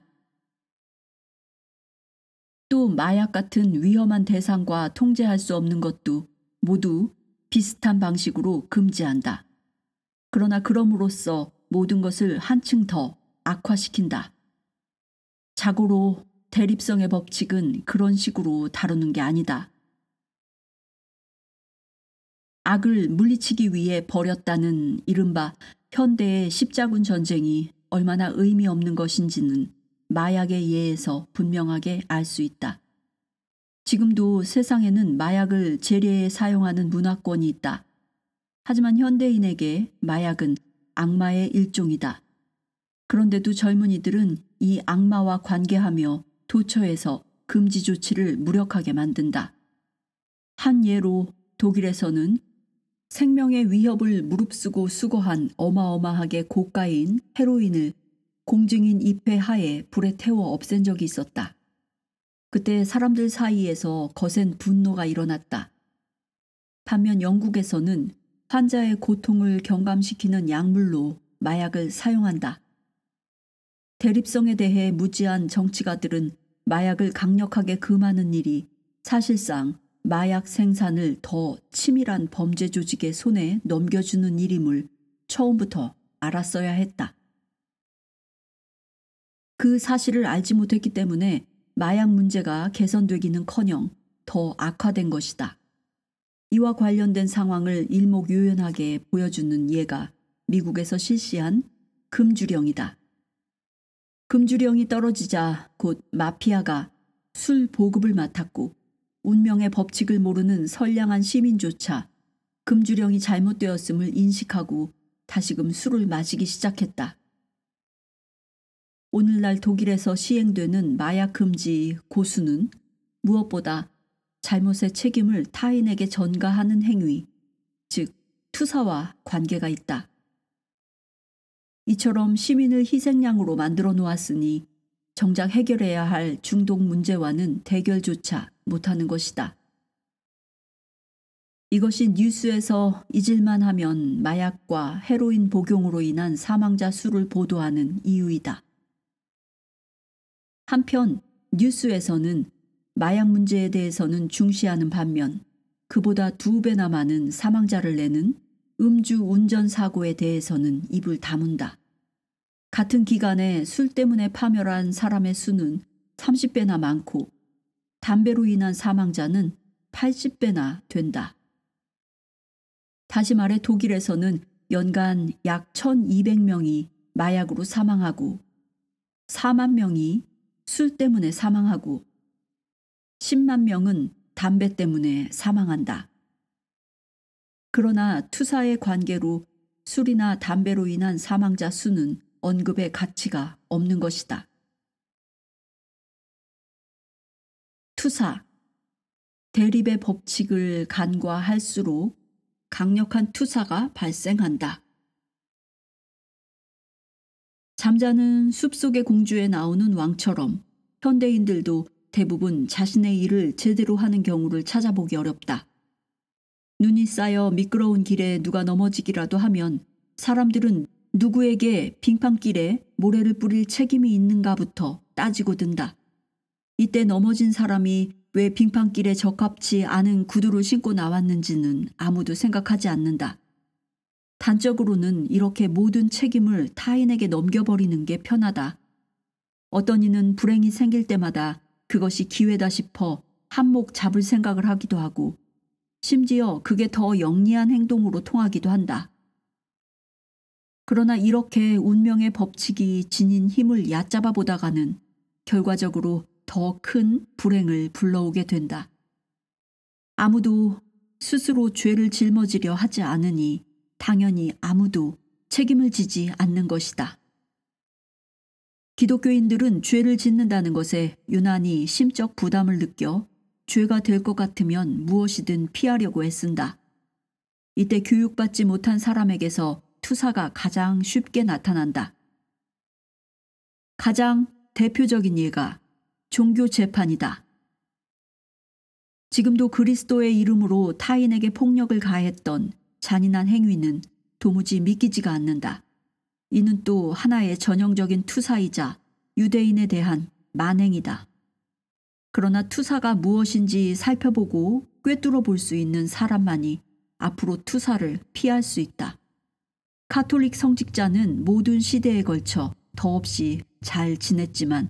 또 마약 같은 위험한 대상과 통제할 수 없는 것도 모두 비슷한 방식으로 금지한다. 그러나 그럼으로써 모든 것을 한층 더 악화시킨다. 자고로 대립성의 법칙은 그런 식으로 다루는 게 아니다. 악을 물리치기 위해 벌였다는 이른바 현대의 십자군 전쟁이 얼마나 의미 없는 것인지는 마약의 예에서 분명하게 알 수 있다. 지금도 세상에는 마약을 재래에 사용하는 문화권이 있다. 하지만 현대인에게 마약은 악마의 일종이다. 그런데도 젊은이들은 이 악마와 관계하며 도처에서 금지 조치를 무력하게 만든다. 한 예로 독일에서는 생명의 위협을 무릅쓰고 수거한 어마어마하게 고가인 헤로인을 공증인 입회 하에 불에 태워 없앤 적이 있었다. 그때 사람들 사이에서 거센 분노가 일어났다. 반면 영국에서는 환자의 고통을 경감시키는 약물로 마약을 사용한다. 대립성에 대해 무지한 정치가들은 마약을 강력하게 금하는 일이 사실상 마약 생산을 더 치밀한 범죄 조직의 손에 넘겨주는 일임을 처음부터 알았어야 했다. 그 사실을 알지 못했기 때문에 마약 문제가 개선되기는커녕 더 악화된 것이다. 이와 관련된 상황을 일목요연하게 보여주는 예가 미국에서 실시한 금주령이다. 금주령이 떨어지자 곧 마피아가 술 보급을 맡았고 운명의 법칙을 모르는 선량한 시민조차 금주령이 잘못되었음을 인식하고 다시금 술을 마시기 시작했다. 오늘날 독일에서 시행되는 마약 금지 고수는 무엇보다 잘못의 책임을 타인에게 전가하는 행위, 즉 투사와 관계가 있다. 이처럼 시민을 희생양으로 만들어 놓았으니 정작 해결해야 할 중독 문제와는 대결조차 못하는 것이다. 이것이 뉴스에서 잊을만 하면 마약과 헤로인 복용으로 인한 사망자 수를 보도하는 이유이다. 한편 뉴스에서는 마약 문제에 대해서는 중시하는 반면 그보다 2배나 많은 사망자를 내는 음주 운전 사고에 대해서는 입을 다문다. 같은 기간에 술 때문에 파멸한 사람의 수는 30배나 많고 담배로 인한 사망자는 80배나 된다. 다시 말해 독일에서는 연간 약 1200명이 마약으로 사망하고 4만 명이 술 때문에 사망하고 10만 명은 담배 때문에 사망한다. 그러나 투사의 관계로 술이나 담배로 인한 사망자 수는 언급의 가치가 없는 것이다. 투사. 대립의 법칙을 간과할수록 강력한 투사가 발생한다. 잠자는 숲속의 공주에 나오는 왕처럼 현대인들도 대부분 자신의 일을 제대로 하는 경우를 찾아보기 어렵다. 눈이 쌓여 미끄러운 길에 누가 넘어지기라도 하면 사람들은 누구에게 빙판길에 모래를 뿌릴 책임이 있는가부터 따지고 든다. 이때 넘어진 사람이 왜 빙판길에 적합치 않은 구두를 신고 나왔는지는 아무도 생각하지 않는다. 단적으로는 이렇게 모든 책임을 타인에게 넘겨버리는 게 편하다. 어떤 이는 불행이 생길 때마다 그것이 기회다 싶어 한몫 잡을 생각을 하기도 하고 심지어 그게 더 영리한 행동으로 통하기도 한다. 그러나 이렇게 운명의 법칙이 지닌 힘을 얕잡아 보다가는 결과적으로 더 큰 불행을 불러오게 된다. 아무도 스스로 죄를 짊어지려 하지 않으니 당연히 아무도 책임을 지지 않는 것이다. 기독교인들은 죄를 짓는다는 것에 유난히 심적 부담을 느껴 죄가 될 것 같으면 무엇이든 피하려고 애쓴다. 이때 교육받지 못한 사람에게서 투사가 가장 쉽게 나타난다. 가장 대표적인 예가 종교 재판이다. 지금도 그리스도의 이름으로 타인에게 폭력을 가했던 잔인한 행위는 도무지 믿기지가 않는다. 이는 또 하나의 전형적인 투사이자 유대인에 대한 만행이다. 그러나 투사가 무엇인지 살펴보고 꿰뚫어 볼 수 있는 사람만이 앞으로 투사를 피할 수 있다. 가톨릭 성직자는 모든 시대에 걸쳐 더없이 잘 지냈지만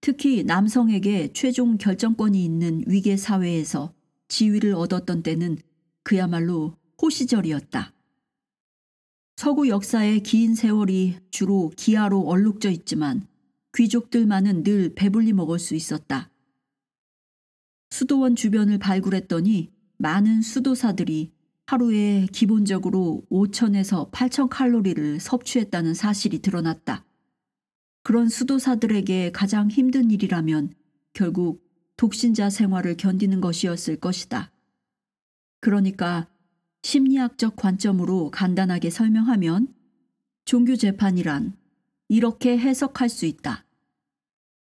특히 남성에게 최종 결정권이 있는 위계 사회에서 지위를 얻었던 때는 그야말로 호시절이었다. 서구 역사의 긴 세월이 주로 기아로 얼룩져 있지만 귀족들만은 늘 배불리 먹을 수 있었다. 수도원 주변을 발굴했더니 많은 수도사들이 하루에 기본적으로 5,000에서 8,000 칼로리를 섭취했다는 사실이 드러났다. 그런 수도사들에게 가장 힘든 일이라면 결국 독신자 생활을 견디는 것이었을 것이다. 그러니까 심리학적 관점으로 간단하게 설명하면 종교 재판이란 이렇게 해석할 수 있다.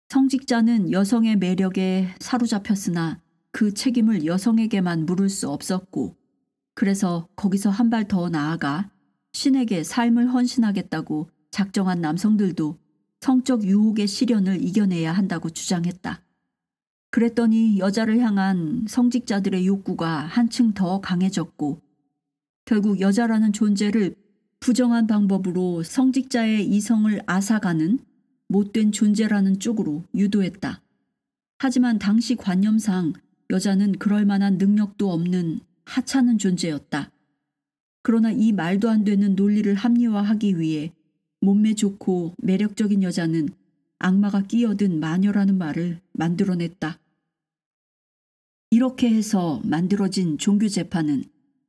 성직자는 여성의 매력에 사로잡혔으나 그 책임을 여성에게만 물을 수 없었고 그래서 거기서 한 발 더 나아가 신에게 삶을 헌신하겠다고 작정한 남성들도 성적 유혹의 시련을 이겨내야 한다고 주장했다. 그랬더니 여자를 향한 성직자들의 욕구가 한층 더 강해졌고 결국 여자라는 존재를 부정한 방법으로 성직자의 이성을 앗아가는 못된 존재라는 쪽으로 유도했다. 하지만 당시 관념상 여자는 그럴 만한 능력도 없는 하찮은 존재였다. 그러나 이 말도 안 되는 논리를 합리화하기 위해 몸매 좋고 매력적인 여자는 악마가 끼어든 마녀라는 말을 만들어냈다. 이렇게 해서 만들어진 종교 재판은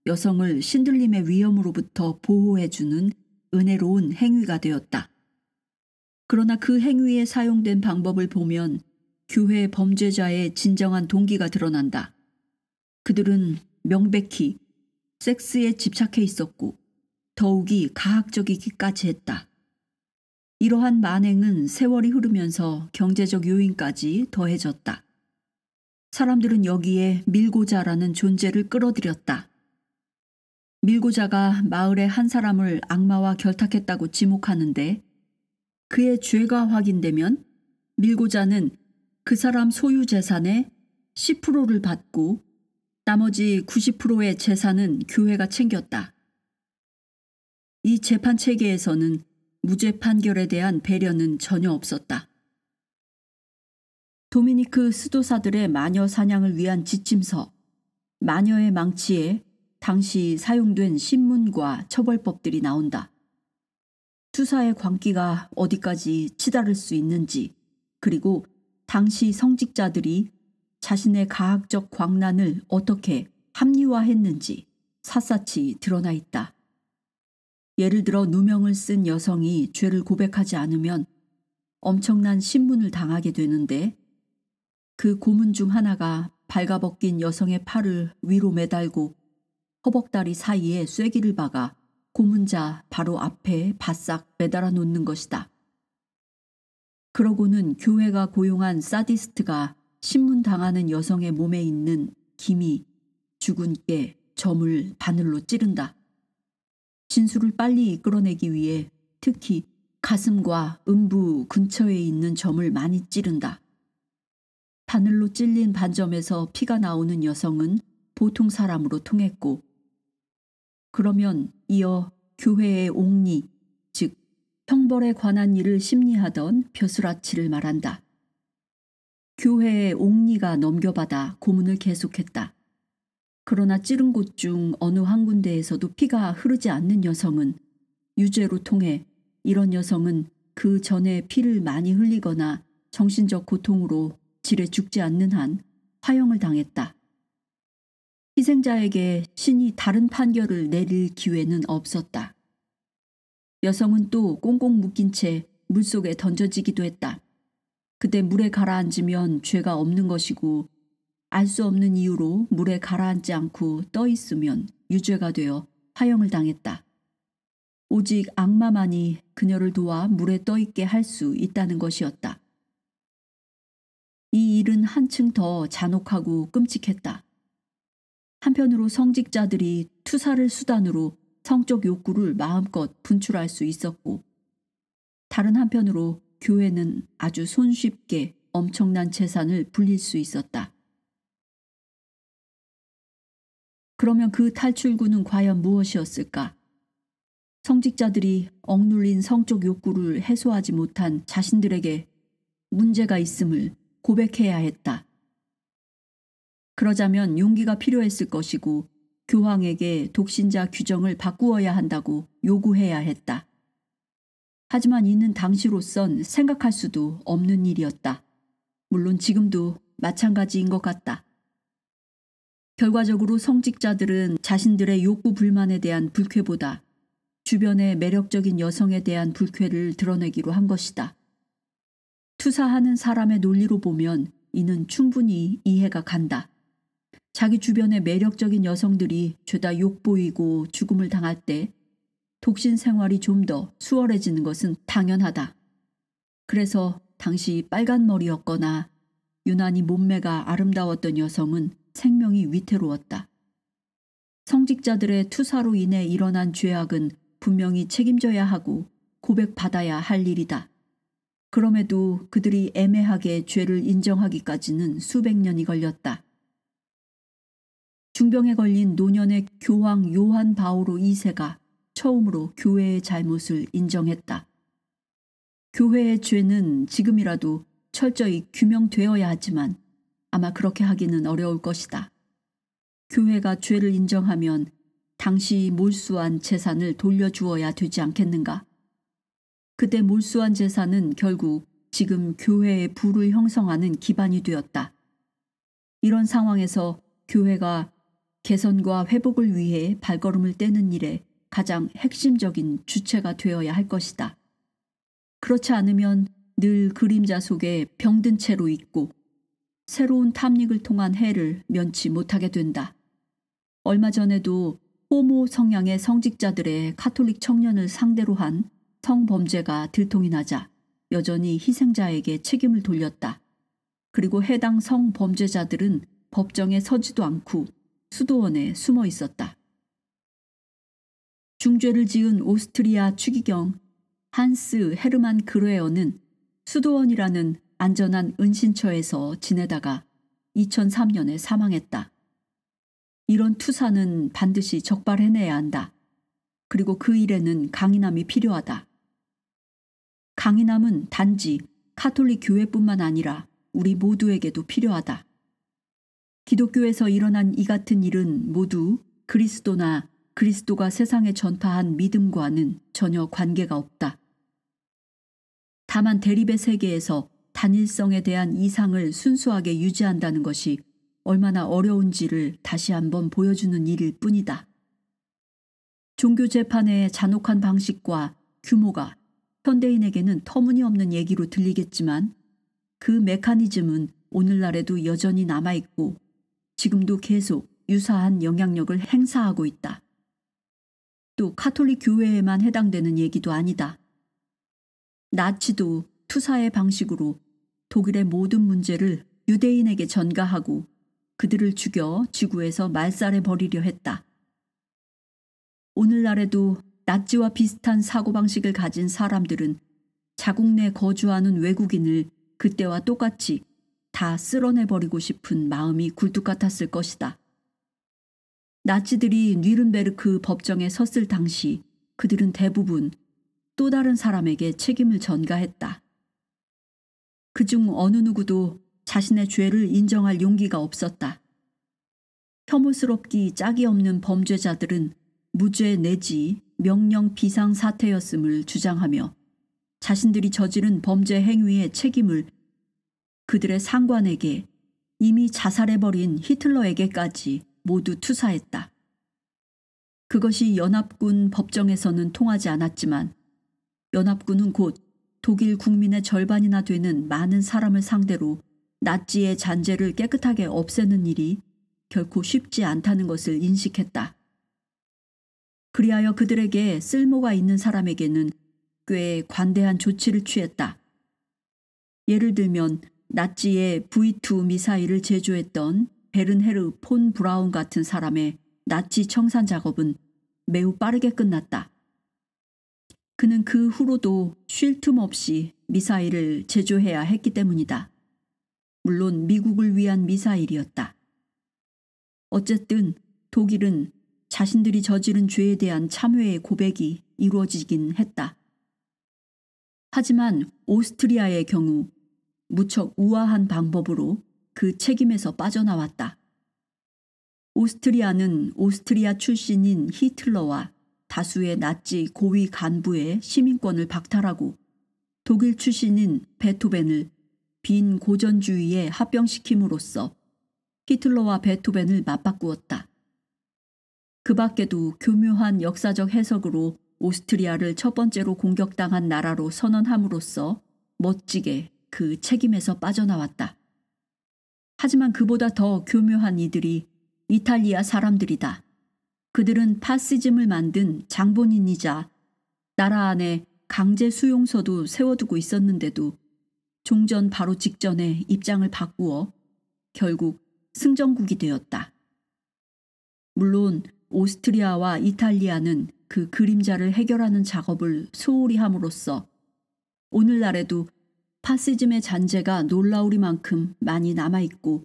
여성을 신들림의 위험으로부터 보호해주는 은혜로운 행위가 되었다. 그러나 그 행위에 사용된 방법을 보면 교회 범죄자의 진정한 동기가 드러난다. 그들은 명백히 섹스에 집착해 있었고 더욱이 가학적이기까지 했다. 이러한 만행은 세월이 흐르면서 경제적 요인까지 더해졌다. 사람들은 여기에 밀고자라는 존재를 끌어들였다. 밀고자가 마을의 한 사람을 악마와 결탁했다고 지목하는데 그의 죄가 확인되면 밀고자는 그 사람 소유 재산의 10%를 받고 나머지 90%의 재산은 교회가 챙겼다. 이 재판 체계에서는 무죄 판결에 대한 배려는 전혀 없었다. 도미니크 수도사들의 마녀 사냥을 위한 지침서, 마녀의 망치에 당시 사용된 신문과 처벌법들이 나온다. 투사의 광기가 어디까지 치달을 수 있는지, 그리고 당시 성직자들이 자신의 가학적 광란을 어떻게 합리화했는지 샅샅이 드러나 있다. 예를 들어 누명을 쓴 여성이 죄를 고백하지 않으면 엄청난 신문을 당하게 되는데, 그 고문 중 하나가 발가벗긴 여성의 팔을 위로 매달고 허벅다리 사이에 쐐기를 박아 고문자 바로 앞에 바싹 매달아 놓는 것이다. 그러고는 교회가 고용한 사디스트가 신문 당하는 여성의 몸에 있는 기미, 죽은 깨, 점을 바늘로 찌른다. 진술을 빨리 이끌어내기 위해 특히 가슴과 음부 근처에 있는 점을 많이 찌른다. 바늘로 찔린 반점에서 피가 나오는 여성은 보통 사람으로 통했고, 그러면 이어 교회의 옥리, 즉 형벌에 관한 일을 심리하던 벼슬아치를 말한다. 교회의 옥리가 넘겨받아 고문을 계속했다. 그러나 찌른 곳 중 어느 한 군데에서도 피가 흐르지 않는 여성은 유죄로 통해, 이런 여성은 그 전에 피를 많이 흘리거나 정신적 고통으로 질에 죽지 않는 한 화형을 당했다. 희생자에게 신이 다른 판결을 내릴 기회는 없었다. 여성은 또 꽁꽁 묶인 채 물속에 던져지기도 했다. 그때 물에 가라앉으면 죄가 없는 것이고, 알 수 없는 이유로 물에 가라앉지 않고 떠 있으면 유죄가 되어 화형을 당했다. 오직 악마만이 그녀를 도와 물에 떠 있게 할 수 있다는 것이었다. 이 일은 한층 더 잔혹하고 끔찍했다. 한편으로 성직자들이 투사를 수단으로 성적 욕구를 마음껏 분출할 수 있었고, 다른 한편으로 교회는 아주 손쉽게 엄청난 재산을 불릴 수 있었다. 그러면 그 탈출구는 과연 무엇이었을까? 성직자들이 억눌린 성적 욕구를 해소하지 못한 자신들에게 문제가 있음을 고백해야 했다. 그러자면 용기가 필요했을 것이고, 교황에게 독신자 규정을 바꾸어야 한다고 요구해야 했다. 하지만 이는 당시로선 생각할 수도 없는 일이었다. 물론 지금도 마찬가지인 것 같다. 결과적으로 성직자들은 자신들의 욕구 불만에 대한 불쾌보다 주변의 매력적인 여성에 대한 불쾌를 드러내기로 한 것이다. 투사하는 사람의 논리로 보면 이는 충분히 이해가 간다. 자기 주변의 매력적인 여성들이 죄다 욕보이고 죽음을 당할 때 독신 생활이 좀 더 수월해지는 것은 당연하다. 그래서 당시 빨간 머리였거나 유난히 몸매가 아름다웠던 여성은 생명이 위태로웠다. 성직자들의 투사로 인해 일어난 죄악은 분명히 책임져야 하고 고백받아야 할 일이다. 그럼에도 그들이 애매하게 죄를 인정하기까지는 수백 년이 걸렸다. 중병에 걸린 노년의 교황 요한 바오로 2세가 처음으로 교회의 잘못을 인정했다. 교회의 죄는 지금이라도 철저히 규명되어야 하지만 아마 그렇게 하기는 어려울 것이다. 교회가 죄를 인정하면 당시 몰수한 재산을 돌려주어야 되지 않겠는가? 그때 몰수한 재산은 결국 지금 교회의 부를 형성하는 기반이 되었다. 이런 상황에서 교회가 개선과 회복을 위해 발걸음을 떼는 일에 가장 핵심적인 주체가 되어야 할 것이다. 그렇지 않으면 늘 그림자 속에 병든 채로 있고 새로운 탐닉을 통한 해를 면치 못하게 된다. 얼마 전에도 호모 성향의 성직자들의 카톨릭 청년을 상대로 한 성범죄가 들통이 나자 여전히 희생자에게 책임을 돌렸다. 그리고 해당 성범죄자들은 법정에 서지도 않고 수도원에 숨어 있었다. 중죄를 지은 오스트리아 추기경 한스 헤르만 그레어는 수도원이라는 안전한 은신처에서 지내다가 2003년에 사망했다. 이런 투사는 반드시 적발해내야 한다. 그리고 그 일에는 강인함이 필요하다. 강인함은 단지 카톨릭 교회뿐만 아니라 우리 모두에게도 필요하다. 기독교에서 일어난 이 같은 일은 모두 그리스도나 그리스도가 세상에 전파한 믿음과는 전혀 관계가 없다. 다만 대립의 세계에서 단일성에 대한 이상을 순수하게 유지한다는 것이 얼마나 어려운지를 다시 한번 보여주는 일일 뿐이다. 종교 재판의 잔혹한 방식과 규모가 현대인에게는 터무니없는 얘기로 들리겠지만 그 메커니즘은 오늘날에도 여전히 남아있고 지금도 계속 유사한 영향력을 행사하고 있다. 또 카톨릭 교회에만 해당되는 얘기도 아니다. 나치도 투사의 방식으로 독일의 모든 문제를 유대인에게 전가하고 그들을 죽여 지구에서 말살해 버리려 했다. 오늘날에도 나치와 비슷한 사고방식을 가진 사람들은 자국 내 거주하는 외국인을 그때와 똑같이 다 쓸어내버리고 싶은 마음이 굴뚝 같았을 것이다. 나치들이 뉘른베르크 법정에 섰을 당시 그들은 대부분 또 다른 사람에게 책임을 전가했다. 그중 어느 누구도 자신의 죄를 인정할 용기가 없었다. 혐오스럽기 짝이 없는 범죄자들은 무죄 내지 명령 비상 사태였음을 주장하며 자신들이 저지른 범죄 행위의 책임을 그들의 상관에게, 이미 자살해버린 히틀러에게까지 모두 투사했다. 그것이 연합군 법정에서는 통하지 않았지만 연합군은 곧 독일 국민의 절반이나 되는 많은 사람을 상대로 나치의 잔재를 깨끗하게 없애는 일이 결코 쉽지 않다는 것을 인식했다. 그리하여 그들에게 쓸모가 있는 사람에게는 꽤 관대한 조치를 취했다. 예를 들면 나치의 V2 미사일을 제조했던 베른헤르 폰 브라운 같은 사람의 나치 청산 작업은 매우 빠르게 끝났다. 그는 그 후로도 쉴 틈 없이 미사일을 제조해야 했기 때문이다. 물론 미국을 위한 미사일이었다. 어쨌든 독일은 자신들이 저지른 죄에 대한 참회의 고백이 이루어지긴 했다. 하지만 오스트리아의 경우 무척 우아한 방법으로 그 책임에서 빠져나왔다. 오스트리아는 오스트리아 출신인 히틀러와 다수의 나치 고위 간부의 시민권을 박탈하고 독일 출신인 베토벤을 빈 고전주의에 합병시킴으로써 히틀러와 베토벤을 맞바꾸었다. 그 밖에도 교묘한 역사적 해석으로 오스트리아를 첫 번째로 공격당한 나라로 선언함으로써 멋지게 그 책임에서 빠져나왔다. 하지만 그보다 더 교묘한 이들이 이탈리아 사람들이다. 그들은 파시즘을 만든 장본인이자 나라 안에 강제 수용소도 세워두고 있었는데도 종전 바로 직전에 입장을 바꾸어 결국 승전국이 되었다. 물론 오스트리아와 이탈리아는 그 그림자를 해결하는 작업을 소홀히 함으로써 오늘날에도 파시즘의 잔재가 놀라우리만큼 많이 남아있고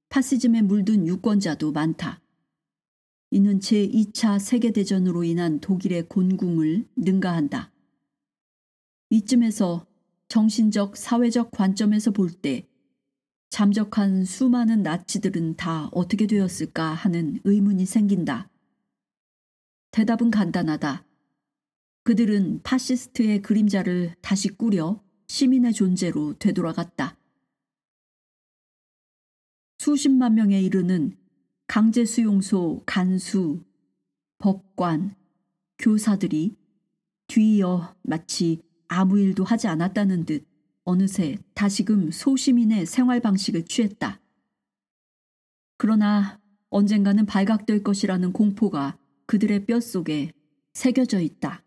파시즘에 물든 유권자도 많다. 이는 제2차 세계대전으로 인한 독일의 곤궁을 능가한다. 이쯤에서 정신적, 사회적 관점에서 볼 때 잠적한 수많은 나치들은 다 어떻게 되었을까 하는 의문이 생긴다. 대답은 간단하다. 그들은 파시스트의 그림자를 다시 꾸려 시민의 존재로 되돌아갔다. 수십만 명에 이르는 강제수용소 간수, 법관, 교사들이 뒤이어 마치 아무 일도 하지 않았다는 듯 어느새 다시금 소시민의 생활 방식을 취했다. 그러나 언젠가는 발각될 것이라는 공포가 그들의 뼛속에 새겨져 있다.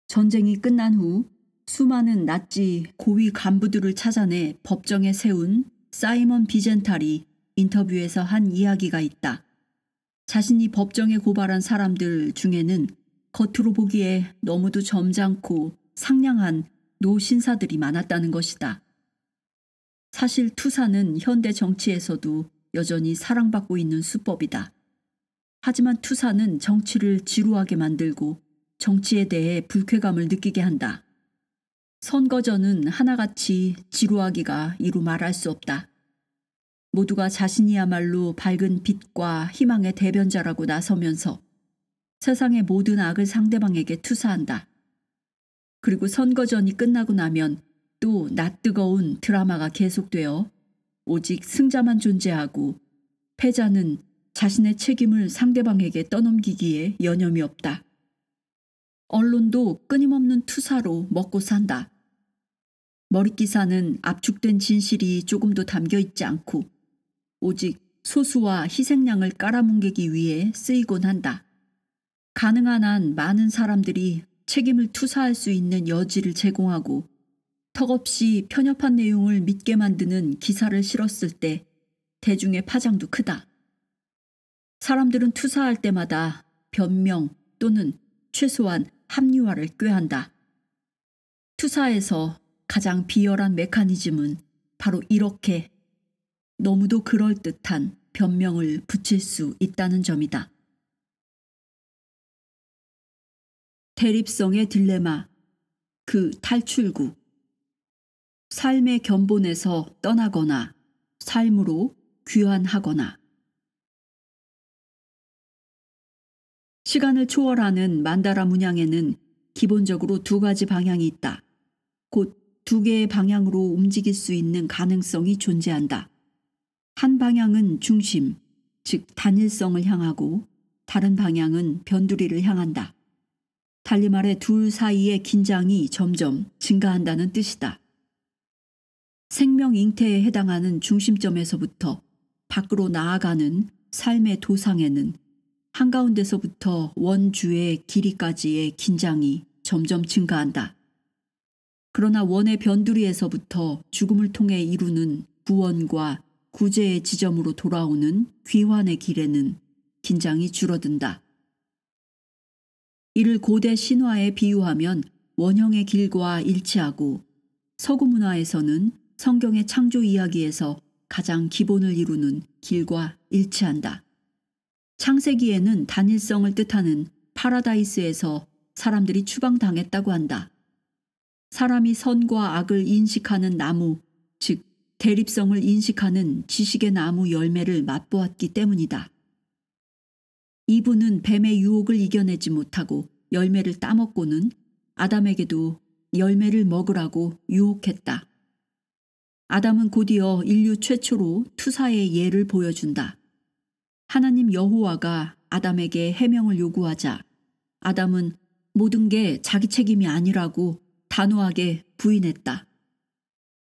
전쟁이 끝난 후 수많은 나치 고위 간부들을 찾아내 법정에 세운 사이먼 비젠탈이 인터뷰에서 한 이야기가 있다. 자신이 법정에 고발한 사람들 중에는 겉으로 보기에 너무도 점잖고 상냥한 노신사들이 많았다는 것이다. 사실 투사는 현대 정치에서도 여전히 사랑받고 있는 수법이다. 하지만 투사는 정치를 지루하게 만들고 정치에 대해 불쾌감을 느끼게 한다. 선거전은 하나같이 지루하기가 이루 말할 수 없다. 모두가 자신이야말로 밝은 빛과 희망의 대변자라고 나서면서 세상의 모든 악을 상대방에게 투사한다. 그리고 선거전이 끝나고 나면 또 낯뜨거운 드라마가 계속되어 오직 승자만 존재하고 패자는 자신의 책임을 상대방에게 떠넘기기에 여념이 없다. 언론도 끊임없는 투사로 먹고 산다. 머릿기사는 압축된 진실이 조금도 담겨 있지 않고 오직 소수와 희생양을 깔아뭉개기 위해 쓰이곤 한다. 가능한 한 많은 사람들이 책임을 투사할 수 있는 여지를 제공하고 턱없이 편협한 내용을 믿게 만드는 기사를 실었을 때 대중의 파장도 크다. 사람들은 투사할 때마다 변명 또는 최소한 합리화를 꾀한다. 투사에서 가장 비열한 메커니즘은 바로 이렇게 너무도 그럴듯한 변명을 붙일 수 있다는 점이다. 대립성의 딜레마, 그 탈출구. 삶의 견본에서 떠나거나 삶으로 귀환하거나. 시간을 초월하는 만다라 문양에는 기본적으로 두 가지 방향이 있다. 곧 두 개의 방향으로 움직일 수 있는 가능성이 존재한다. 한 방향은 중심, 즉 단일성을 향하고 다른 방향은 변두리를 향한다. 달리 말해 둘 사이의 긴장이 점점 증가한다는 뜻이다. 생명 잉태에 해당하는 중심점에서부터 밖으로 나아가는 삶의 도상에는 한가운데서부터 원주의 길이까지의 긴장이 점점 증가한다. 그러나 원의 변두리에서부터 죽음을 통해 이루는 구원과 구제의 지점으로 돌아오는 귀환의 길에는 긴장이 줄어든다. 이를 고대 신화에 비유하면 원형의 길과 일치하고 서구 문화에서는 성경의 창조 이야기에서 가장 기본을 이루는 길과 일치한다. 창세기에는 단일성을 뜻하는 파라다이스에서 사람들이 추방당했다고 한다. 사람이 선과 악을 인식하는 나무, 즉 대립성을 인식하는 지식의 나무 열매를 맛보았기 때문이다. 이브는 뱀의 유혹을 이겨내지 못하고 열매를 따먹고는 아담에게도 열매를 먹으라고 유혹했다. 아담은 곧이어 인류 최초로 투사의 예를 보여준다. 하나님 여호와가 아담에게 해명을 요구하자 아담은 모든 게 자기 책임이 아니라고 단호하게 부인했다.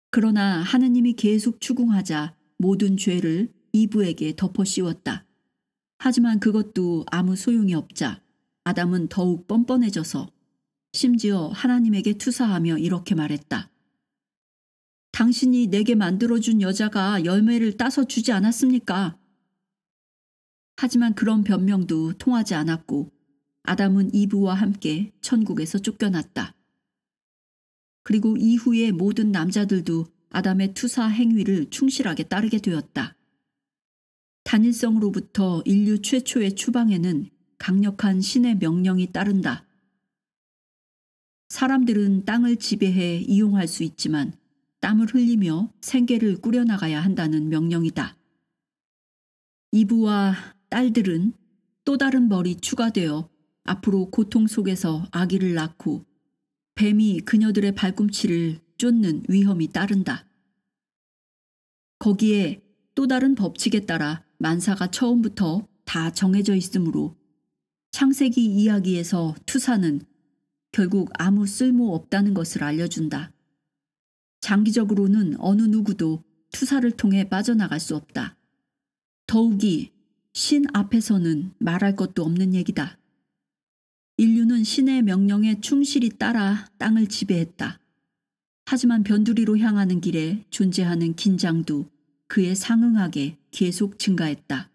그러나 하느님이 계속 추궁하자 모든 죄를 이브에게 덮어 씌웠다. 하지만 그것도 아무 소용이 없자 아담은 더욱 뻔뻔해져서 심지어 하나님에게 투사하며 이렇게 말했다. 당신이 내게 만들어준 여자가 열매를 따서 주지 않았습니까? 하지만 그런 변명도 통하지 않았고 아담은 이브와 함께 천국에서 쫓겨났다. 그리고 이후의 모든 남자들도 아담의 투사 행위를 충실하게 따르게 되었다. 단일성으로부터 인류 최초의 추방에는 강력한 신의 명령이 따른다. 사람들은 땅을 지배해 이용할 수 있지만 땀을 흘리며 생계를 꾸려나가야 한다는 명령이다. 이브와 딸들은 또 다른 벌이 추가되어 앞으로 고통 속에서 아기를 낳고 뱀이 그녀들의 발꿈치를 쫓는 위험이 따른다. 거기에 또 다른 법칙에 따라 만사가 처음부터 다 정해져 있으므로 창세기 이야기에서 투사는 결국 아무 쓸모 없다는 것을 알려준다. 장기적으로는 어느 누구도 투사를 통해 빠져나갈 수 없다. 더욱이 신 앞에서는 말할 것도 없는 얘기다. 인류는 신의 명령에 충실히 따라 땅을 지배했다. 하지만 변두리로 향하는 길에 존재하는 긴장도 그에 상응하게 계속 증가했다.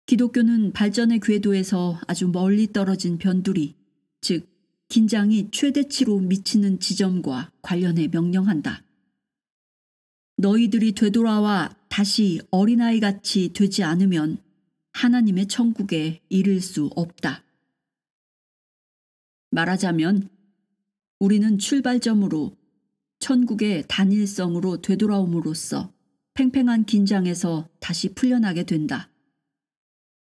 기독교는 발전의 궤도에서 아주 멀리 떨어진 변두리, 즉 긴장이 최대치로 미치는 지점과 관련해 명령한다. 너희들이 되돌아와 다시 어린아이같이 되지 않으면 하나님의 천국에 이를 수 없다. 말하자면 우리는 출발점으로 천국의 단일성으로 되돌아옴으로써 팽팽한 긴장에서 다시 풀려나게 된다.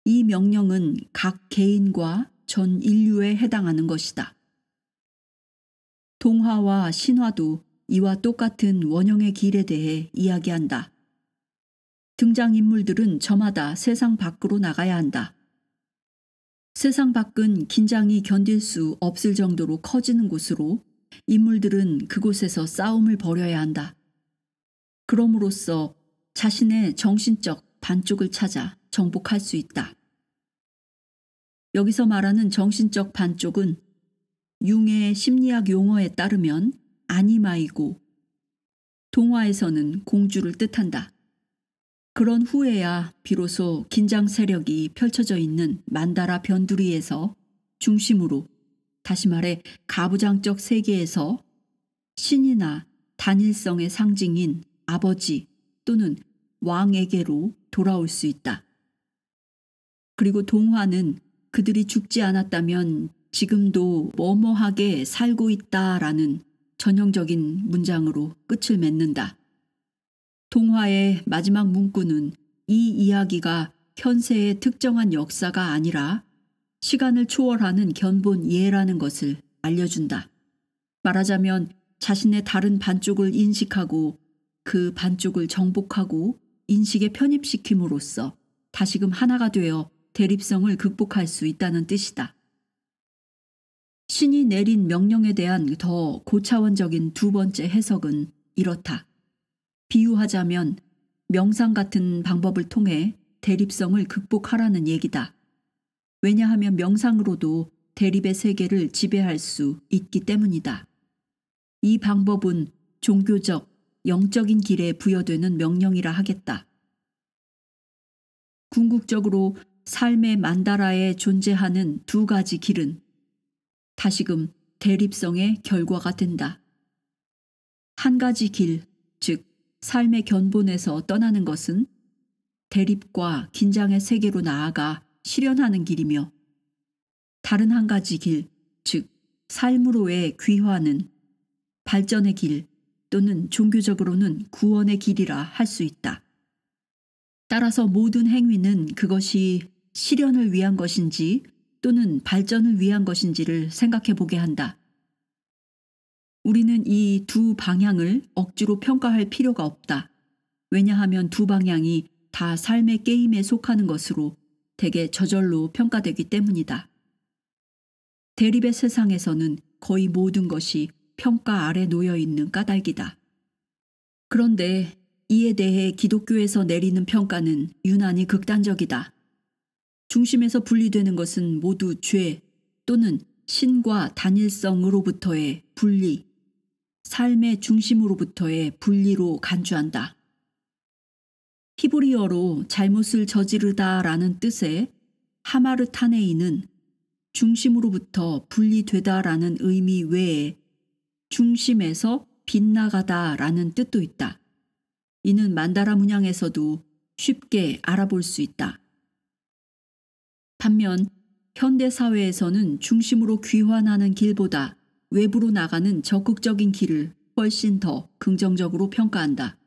이 명령은 각 개인과 전 인류에 해당하는 것이다. 동화와 신화도 이와 똑같은 원형의 길에 대해 이야기한다. 등장인물들은 저마다 세상 밖으로 나가야 한다. 세상 밖은 긴장이 견딜 수 없을 정도로 커지는 곳으로 인물들은 그곳에서 싸움을 벌여야 한다. 그럼으로써 자신의 정신적 반쪽을 찾아 정복할 수 있다. 여기서 말하는 정신적 반쪽은 융의 심리학 용어에 따르면 아니마이고 동화에서는 공주를 뜻한다. 그런 후에야 비로소 긴장 세력이 펼쳐져 있는 만다라 변두리에서 중심으로, 다시 말해 가부장적 세계에서 신이나 단일성의 상징인 아버지 또는 왕에게로 돌아올 수 있다. 그리고 동화는 그들이 죽지 않았다면 지금도 뭐뭐하게 살고 있다라는 전형적인 문장으로 끝을 맺는다. 동화의 마지막 문구는 이 이야기가 현세의 특정한 역사가 아니라 시간을 초월하는 견본 예라는 것을 알려준다. 말하자면 자신의 다른 반쪽을 인식하고 그 반쪽을 정복하고 인식에 편입시킴으로써 다시금 하나가 되어 대립성을 극복할 수 있다는 뜻이다. 신이 내린 명령에 대한 더 고차원적인 두 번째 해석은 이렇다. 비유하자면 명상 같은 방법을 통해 대립성을 극복하라는 얘기다. 왜냐하면 명상으로도 대립의 세계를 지배할 수 있기 때문이다. 이 방법은 종교적, 영적인 길에 부여되는 명령이라 하겠다. 궁극적으로 삶의 만다라에 존재하는 두 가지 길은 다시금 대립성의 결과가 된다. 한 가지 길, 즉 삶의 견본에서 떠나는 것은 대립과 긴장의 세계로 나아가 실현하는 길이며, 다른 한 가지 길, 즉 삶으로의 귀화는 발전의 길 또는 종교적으로는 구원의 길이라 할 수 있다. 따라서 모든 행위는 그것이 실현을 위한 것인지 또는 발전을 위한 것인지를 생각해 보게 한다. 우리는 이 두 방향을 억지로 평가할 필요가 없다. 왜냐하면 두 방향이 다 삶의 게임에 속하는 것으로 대개 저절로 평가되기 때문이다. 대립의 세상에서는 거의 모든 것이 평가 아래 놓여 있는 까닭이다. 그런데 이에 대해 기독교에서 내리는 평가는 유난히 극단적이다. 중심에서 분리되는 것은 모두 죄 또는 신과 단일성으로부터의 분리, 삶의 중심으로부터의 분리로 간주한다. 히브리어로 잘못을 저지르다라는 뜻의 하마르타네이는 중심으로부터 분리되다라는 의미 외에 중심에서 빗나가다라는 뜻도 있다. 이는 만다라 문양에서도 쉽게 알아볼 수 있다. 반면 현대 사회에서는 중심으로 귀환하는 길보다 외부로 나가는 적극적인 길을 훨씬 더 긍정적으로 평가한다.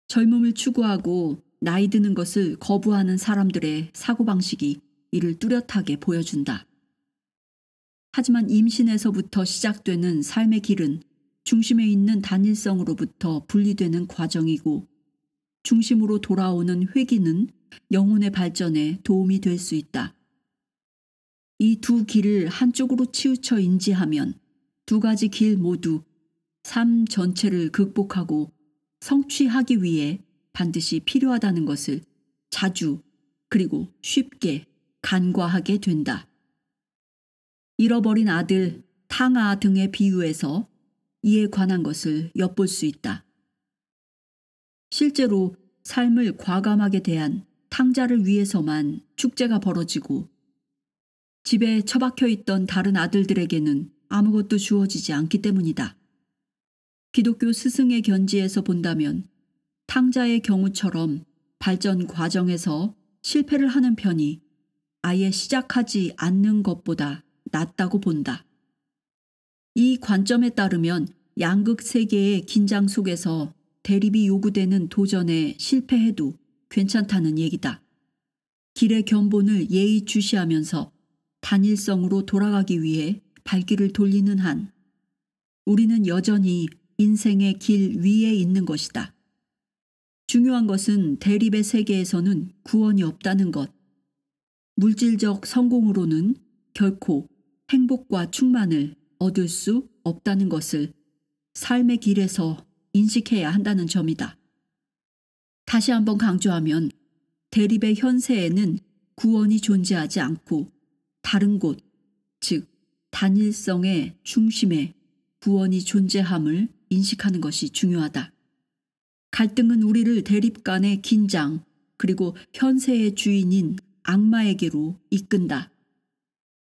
젊음을 추구하고 나이 드는 것을 거부하는 사람들의 사고방식이 이를 뚜렷하게 보여준다. 하지만 임신에서부터 시작되는 삶의 길은 중심에 있는 단일성으로부터 분리되는 과정이고, 중심으로 돌아오는 회귀는 영혼의 발전에 도움이 될 수 있다. 이 두 길을 한쪽으로 치우쳐 인지하면 두 가지 길 모두 삶 전체를 극복하고 성취하기 위해 반드시 필요하다는 것을 자주 그리고 쉽게 간과하게 된다. 잃어버린 아들, 탕아 등의 비유에서 이에 관한 것을 엿볼 수 있다. 실제로 삶을 과감하게 대한 탕자를 위해서만 축제가 벌어지고 집에 처박혀 있던 다른 아들들에게는 아무것도 주어지지 않기 때문이다. 기독교 스승의 견지에서 본다면 탕자의 경우처럼 발전 과정에서 실패를 하는 편이 아예 시작하지 않는 것보다 낫다고 본다. 이 관점에 따르면 양극 세계의 긴장 속에서 대립이 요구되는 도전에 실패해도 괜찮다는 얘기다. 길의 견본을 예의주시하면서 단일성으로 돌아가기 위해 발길을 돌리는 한 우리는 여전히 인생의 길 위에 있는 것이다. 중요한 것은 대립의 세계에서는 구원이 없다는 것. 물질적 성공으로는 결코 행복과 충만을 얻을 수 없다는 것을 삶의 길에서 인식해야 한다는 점이다. 다시 한번 강조하면 대립의 현세에는 구원이 존재하지 않고 다른 곳, 즉 단일성의 중심에 구원이 존재함을 인식하는 것이 중요하다. 갈등은 우리를 대립 간의 긴장 그리고 현세의 주인인 악마에게로 이끈다.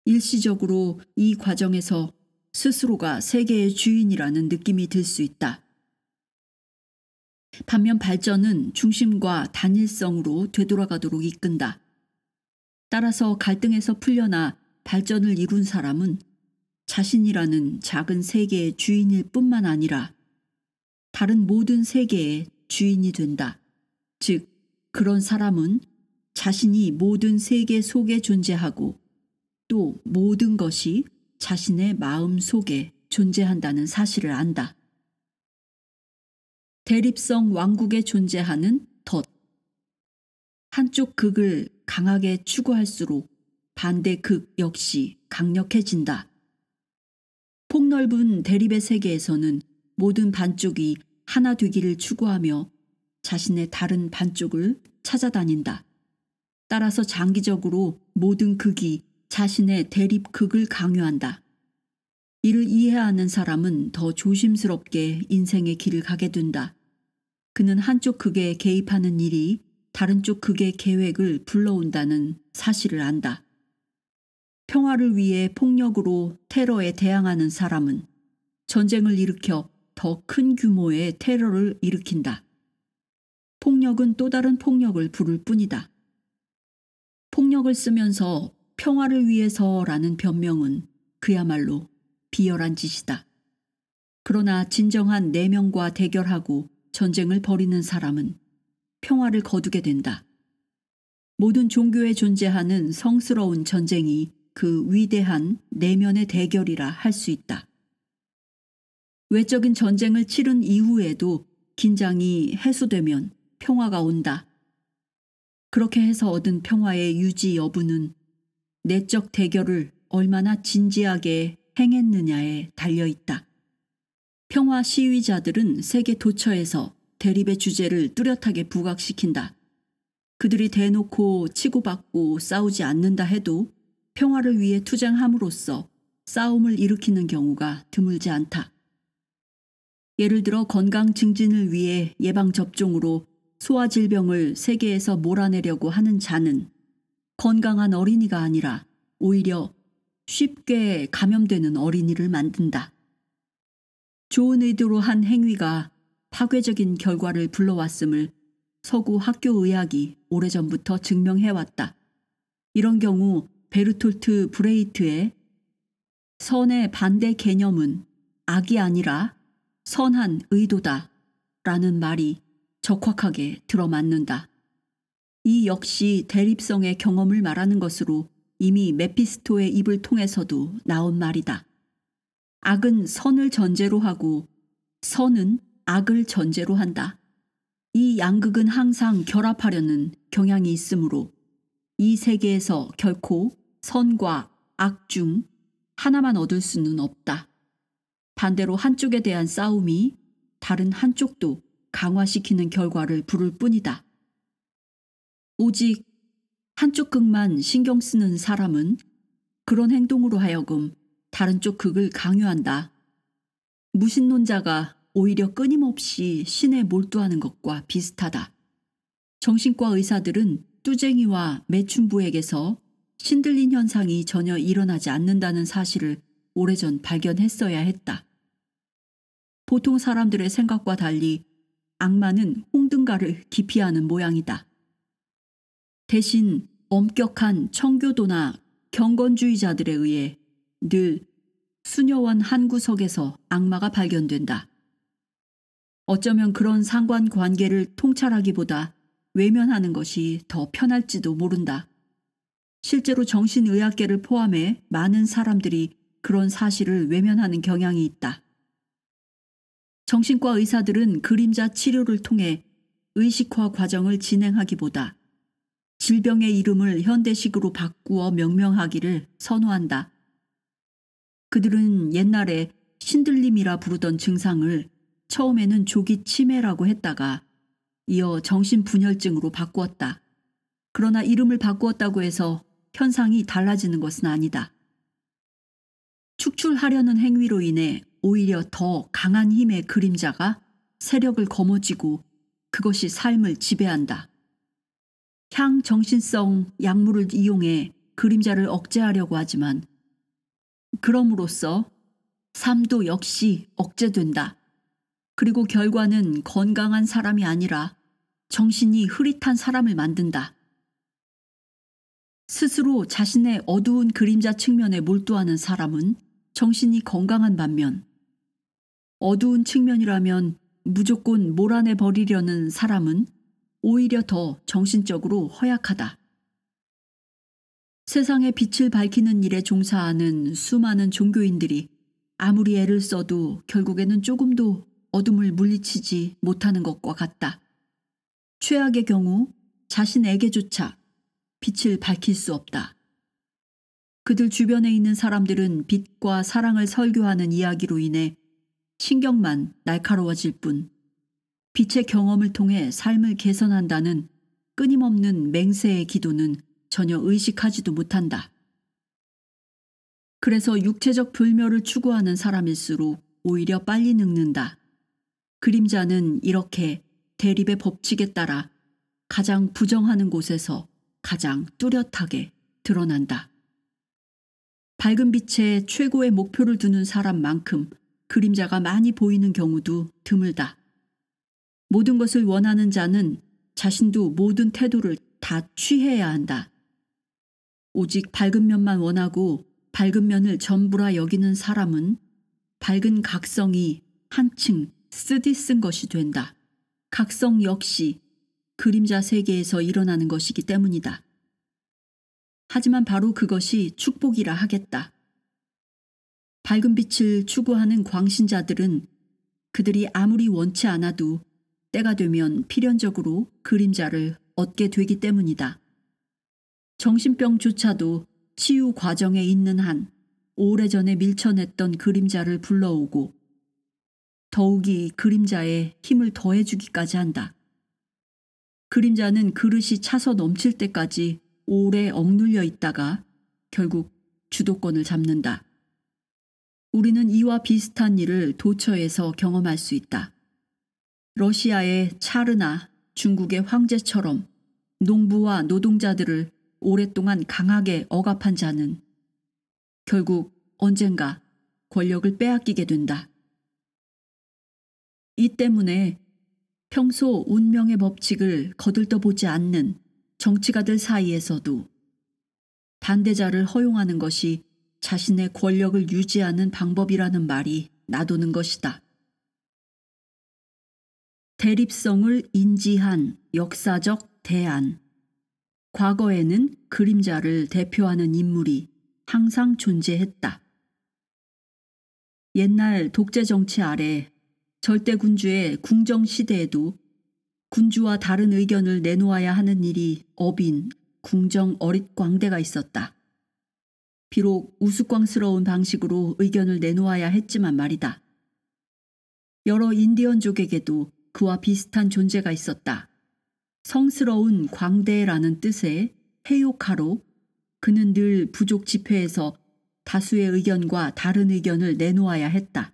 일시적으로 이 과정에서 스스로가 세계의 주인이라는 느낌이 들 수 있다. 반면 발전은 중심과 단일성으로 되돌아가도록 이끈다. 따라서 갈등에서 풀려나 발전을 이룬 사람은 자신이라는 작은 세계의 주인일 뿐만 아니라 다른 모든 세계의 주인이 된다. 즉, 그런 사람은 자신이 모든 세계 속에 존재하고 또 모든 것이 자신의 마음 속에 존재한다는 사실을 안다. 대립성 왕국에 존재하는 덫. 한쪽 극을 강하게 추구할수록 반대 극 역시 강력해진다. 폭넓은 대립의 세계에서는 모든 반쪽이 하나 되기를 추구하며 자신의 다른 반쪽을 찾아다닌다. 따라서 장기적으로 모든 극이 자신의 대립 극을 강요한다. 이를 이해하는 사람은 더 조심스럽게 인생의 길을 가게 된다. 그는 한쪽 극에 개입하는 일이 다른 쪽 극의 계획을 불러온다는 사실을 안다. 평화를 위해 폭력으로 테러에 대항하는 사람은 전쟁을 일으켜 더 큰 규모의 테러를 일으킨다. 폭력은 또 다른 폭력을 부를 뿐이다. 폭력을 쓰면서 평화를 위해서라는 변명은 그야말로 비열한 짓이다. 그러나 진정한 내면과 대결하고 전쟁을 벌이는 사람은 평화를 거두게 된다. 모든 종교에 존재하는 성스러운 전쟁이 그 위대한 내면의 대결이라 할 수 있다. 외적인 전쟁을 치른 이후에도 긴장이 해소되면 평화가 온다. 그렇게 해서 얻은 평화의 유지 여부는 내적 대결을 얼마나 진지하게 행했느냐에 달려있다. 평화 시위자들은 세계 도처에서 대립의 주제를 뚜렷하게 부각시킨다. 그들이 대놓고 치고받고 싸우지 않는다 해도 평화를 위해 투쟁함으로써 싸움을 일으키는 경우가 드물지 않다. 예를 들어 건강 증진을 위해 예방접종으로 소아질병을 세계에서 몰아내려고 하는 자는 건강한 어린이가 아니라 오히려 쉽게 감염되는 어린이를 만든다. 좋은 의도로 한 행위가 파괴적인 결과를 불러왔음을 서구 학교의학이 오래전부터 증명해왔다. 이런 경우 베르톨트 브레이트의 선의 반대 개념은 악이 아니라 선한 의도다 라는 말이 적확하게 들어맞는다. 이 역시 대립성의 경험을 말하는 것으로 이미 메피스토의 입을 통해서도 나온 말이다. 악은 선을 전제로 하고 선은 악을 전제로 한다. 이 양극은 항상 결합하려는 경향이 있으므로 이 세계에서 결코 선과 악 중 하나만 얻을 수는 없다. 반대로 한쪽에 대한 싸움이 다른 한쪽도 강화시키는 결과를 부를 뿐이다. 오직 한쪽 극만 신경 쓰는 사람은 그런 행동으로 하여금 다른 쪽 극을 강요한다. 무신론자가 오히려 끊임없이 신에 몰두하는 것과 비슷하다. 정신과 의사들은 뚜쟁이와 매춘부에게서 신들린 현상이 전혀 일어나지 않는다는 사실을 오래전 발견했어야 했다. 보통 사람들의 생각과 달리 악마는 홍등가를 기피하는 모양이다. 대신 엄격한 청교도나 경건주의자들에 의해 늘 수녀원 한 구석에서 악마가 발견된다. 어쩌면 그런 상관관계를 통찰하기보다 외면하는 것이 더 편할지도 모른다. 실제로 정신의학계를 포함해 많은 사람들이 그런 사실을 외면하는 경향이 있다. 정신과 의사들은 그림자 치료를 통해 의식화 과정을 진행하기보다 질병의 이름을 현대식으로 바꾸어 명명하기를 선호한다. 그들은 옛날에 신들림이라 부르던 증상을 처음에는 조기 치매라고 했다가 이어 정신분열증으로 바꾸었다. 그러나 이름을 바꾸었다고 해서 현상이 달라지는 것은 아니다. 축출하려는 행위로 인해 오히려 더 강한 힘의 그림자가 세력을 거머쥐고 그것이 삶을 지배한다. 향정신성 약물을 이용해 그림자를 억제하려고 하지만 그럼으로써 삶도 역시 억제된다. 그리고 결과는 건강한 사람이 아니라 정신이 흐릿한 사람을 만든다. 스스로 자신의 어두운 그림자 측면에 몰두하는 사람은 정신이 건강한 반면 어두운 측면이라면 무조건 몰아내 버리려는 사람은 오히려 더 정신적으로 허약하다. 세상의 빛을 밝히는 일에 종사하는 수많은 종교인들이 아무리 애를 써도 결국에는 조금도 어둠을 물리치지 못하는 것과 같다. 최악의 경우 자신에게조차 빛을 밝힐 수 없다. 그들 주변에 있는 사람들은 빛과 사랑을 설교하는 이야기로 인해 신경만 날카로워질 뿐 빛의 경험을 통해 삶을 개선한다는 끊임없는 맹세의 기도는 전혀 의식하지도 못한다. 그래서 육체적 불멸을 추구하는 사람일수록 오히려 빨리 늙는다. 그림자는 이렇게 대립의 법칙에 따라 가장 부정하는 곳에서 가장 뚜렷하게 드러난다. 밝은 빛에 최고의 목표를 두는 사람만큼 그림자가 많이 보이는 경우도 드물다. 모든 것을 원하는 자는 자신도 모든 태도를 다 취해야 한다. 오직 밝은 면만 원하고 밝은 면을 전부라 여기는 사람은 밝은 각성이 한층 쓰디쓴 것이 된다. 각성 역시 그림자 세계에서 일어나는 것이기 때문이다. 하지만 바로 그것이 축복이라 하겠다. 밝은 빛을 추구하는 광신자들은 그들이 아무리 원치 않아도 때가 되면 필연적으로 그림자를 얻게 되기 때문이다. 정신병조차도 치유 과정에 있는 한 오래전에 밀쳐냈던 그림자를 불러오고 더욱이 그림자에 힘을 더해주기까지 한다. 그림자는 그릇이 차서 넘칠 때까지 오래 억눌려 있다가 결국 주도권을 잡는다. 우리는 이와 비슷한 일을 도처에서 경험할 수 있다. 러시아의 차르나 중국의 황제처럼 농부와 노동자들을 오랫동안 강하게 억압한 자는 결국 언젠가 권력을 빼앗기게 된다. 이 때문에 평소 운명의 법칙을 거들떠보지 않는 정치가들 사이에서도 반대자를 허용하는 것이 자신의 권력을 유지하는 방법이라는 말이 나도는 것이다. 대립성을 인지한 역사적 대안. 과거에는 그림자를 대표하는 인물이 항상 존재했다. 옛날 독재 정치 아래 절대군주의 궁정시대에도 군주와 다른 의견을 내놓아야 하는 일이 업인 궁정 어릿광대가 있었다. 비록 우스꽝스러운 방식으로 의견을 내놓아야 했지만 말이다. 여러 인디언족에게도 그와 비슷한 존재가 있었다. 성스러운 광대라는 뜻의 헤요카로 그는 늘 부족 집회에서 다수의 의견과 다른 의견을 내놓아야 했다.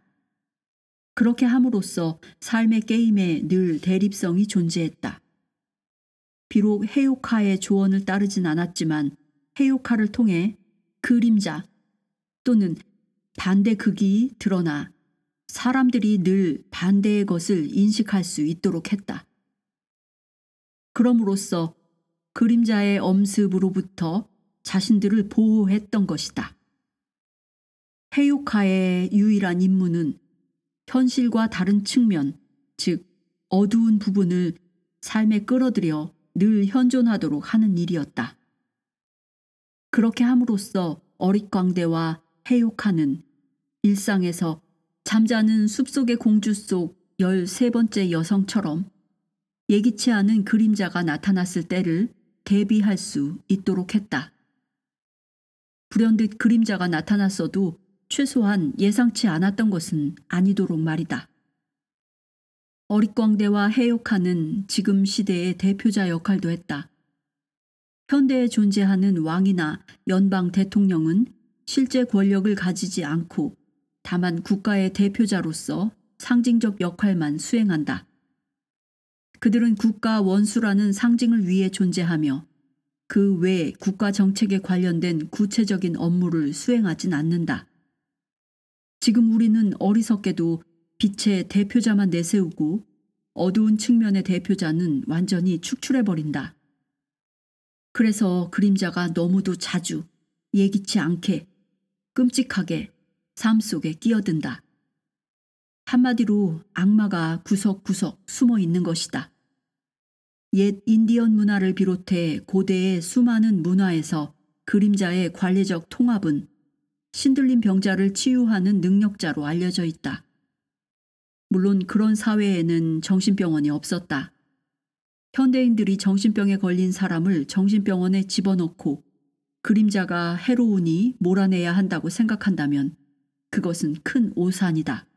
그렇게 함으로써 삶의 게임에 늘 대립성이 존재했다. 비록 헤요카의 조언을 따르진 않았지만 헤요카를 통해 그림자 또는 반대 극이 드러나 사람들이 늘 반대의 것을 인식할 수 있도록 했다. 그럼으로써 그림자의 엄습으로부터 자신들을 보호했던 것이다. 헤요카의 유일한 임무는 현실과 다른 측면, 즉 어두운 부분을 삶에 끌어들여 늘 현존하도록 하는 일이었다. 그렇게 함으로써 어릿광대와 헤요카는 일상에서 잠자는 숲속의 공주 속 13번째 여성처럼 예기치 않은 그림자가 나타났을 때를 대비할 수 있도록 했다. 불현듯 그림자가 나타났어도 최소한 예상치 않았던 것은 아니도록 말이다. 어릿광대와 헤요카는 지금 시대의 대표자 역할도 했다. 현대에 존재하는 왕이나 연방 대통령은 실제 권력을 가지지 않고 다만 국가의 대표자로서 상징적 역할만 수행한다. 그들은 국가 원수라는 상징을 위해 존재하며 그 외 국가 정책에 관련된 구체적인 업무를 수행하진 않는다. 지금 우리는 어리석게도 빛의 대표자만 내세우고 어두운 측면의 대표자는 완전히 축출해버린다. 그래서 그림자가 너무도 자주, 예기치 않게, 끔찍하게 삶 속에 끼어든다. 한마디로 악마가 구석구석 숨어 있는 것이다. 옛 인디언 문화를 비롯해 고대의 수많은 문화에서 그림자의 관례적 통합은 신들린 병자를 치유하는 능력자로 알려져 있다. 물론 그런 사회에는 정신병원이 없었다. 현대인들이 정신병에 걸린 사람을 정신병원에 집어넣고 그림자가 해로우니 몰아내야 한다고 생각한다면 그것은 큰 오산이다.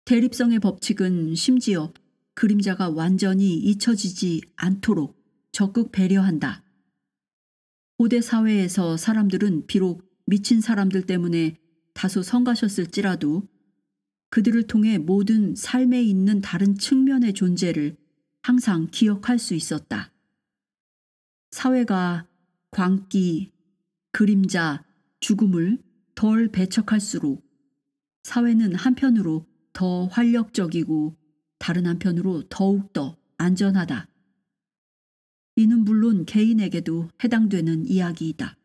대립성의 법칙은 심지어 그림자가 완전히 잊혀지지 않도록 적극 배려한다. 고대 사회에서 사람들은 비록 미친 사람들 때문에 다소 성가셨을지라도 그들을 통해 모든 삶에 있는 다른 측면의 존재를 항상 기억할 수 있었다. 사회가 광기, 그림자, 죽음을 덜 배척할수록 사회는 한편으로 더 활력적이고 다른 한편으로 더욱더 안전하다. 이는 물론 개인에게도 해당되는 이야기이다.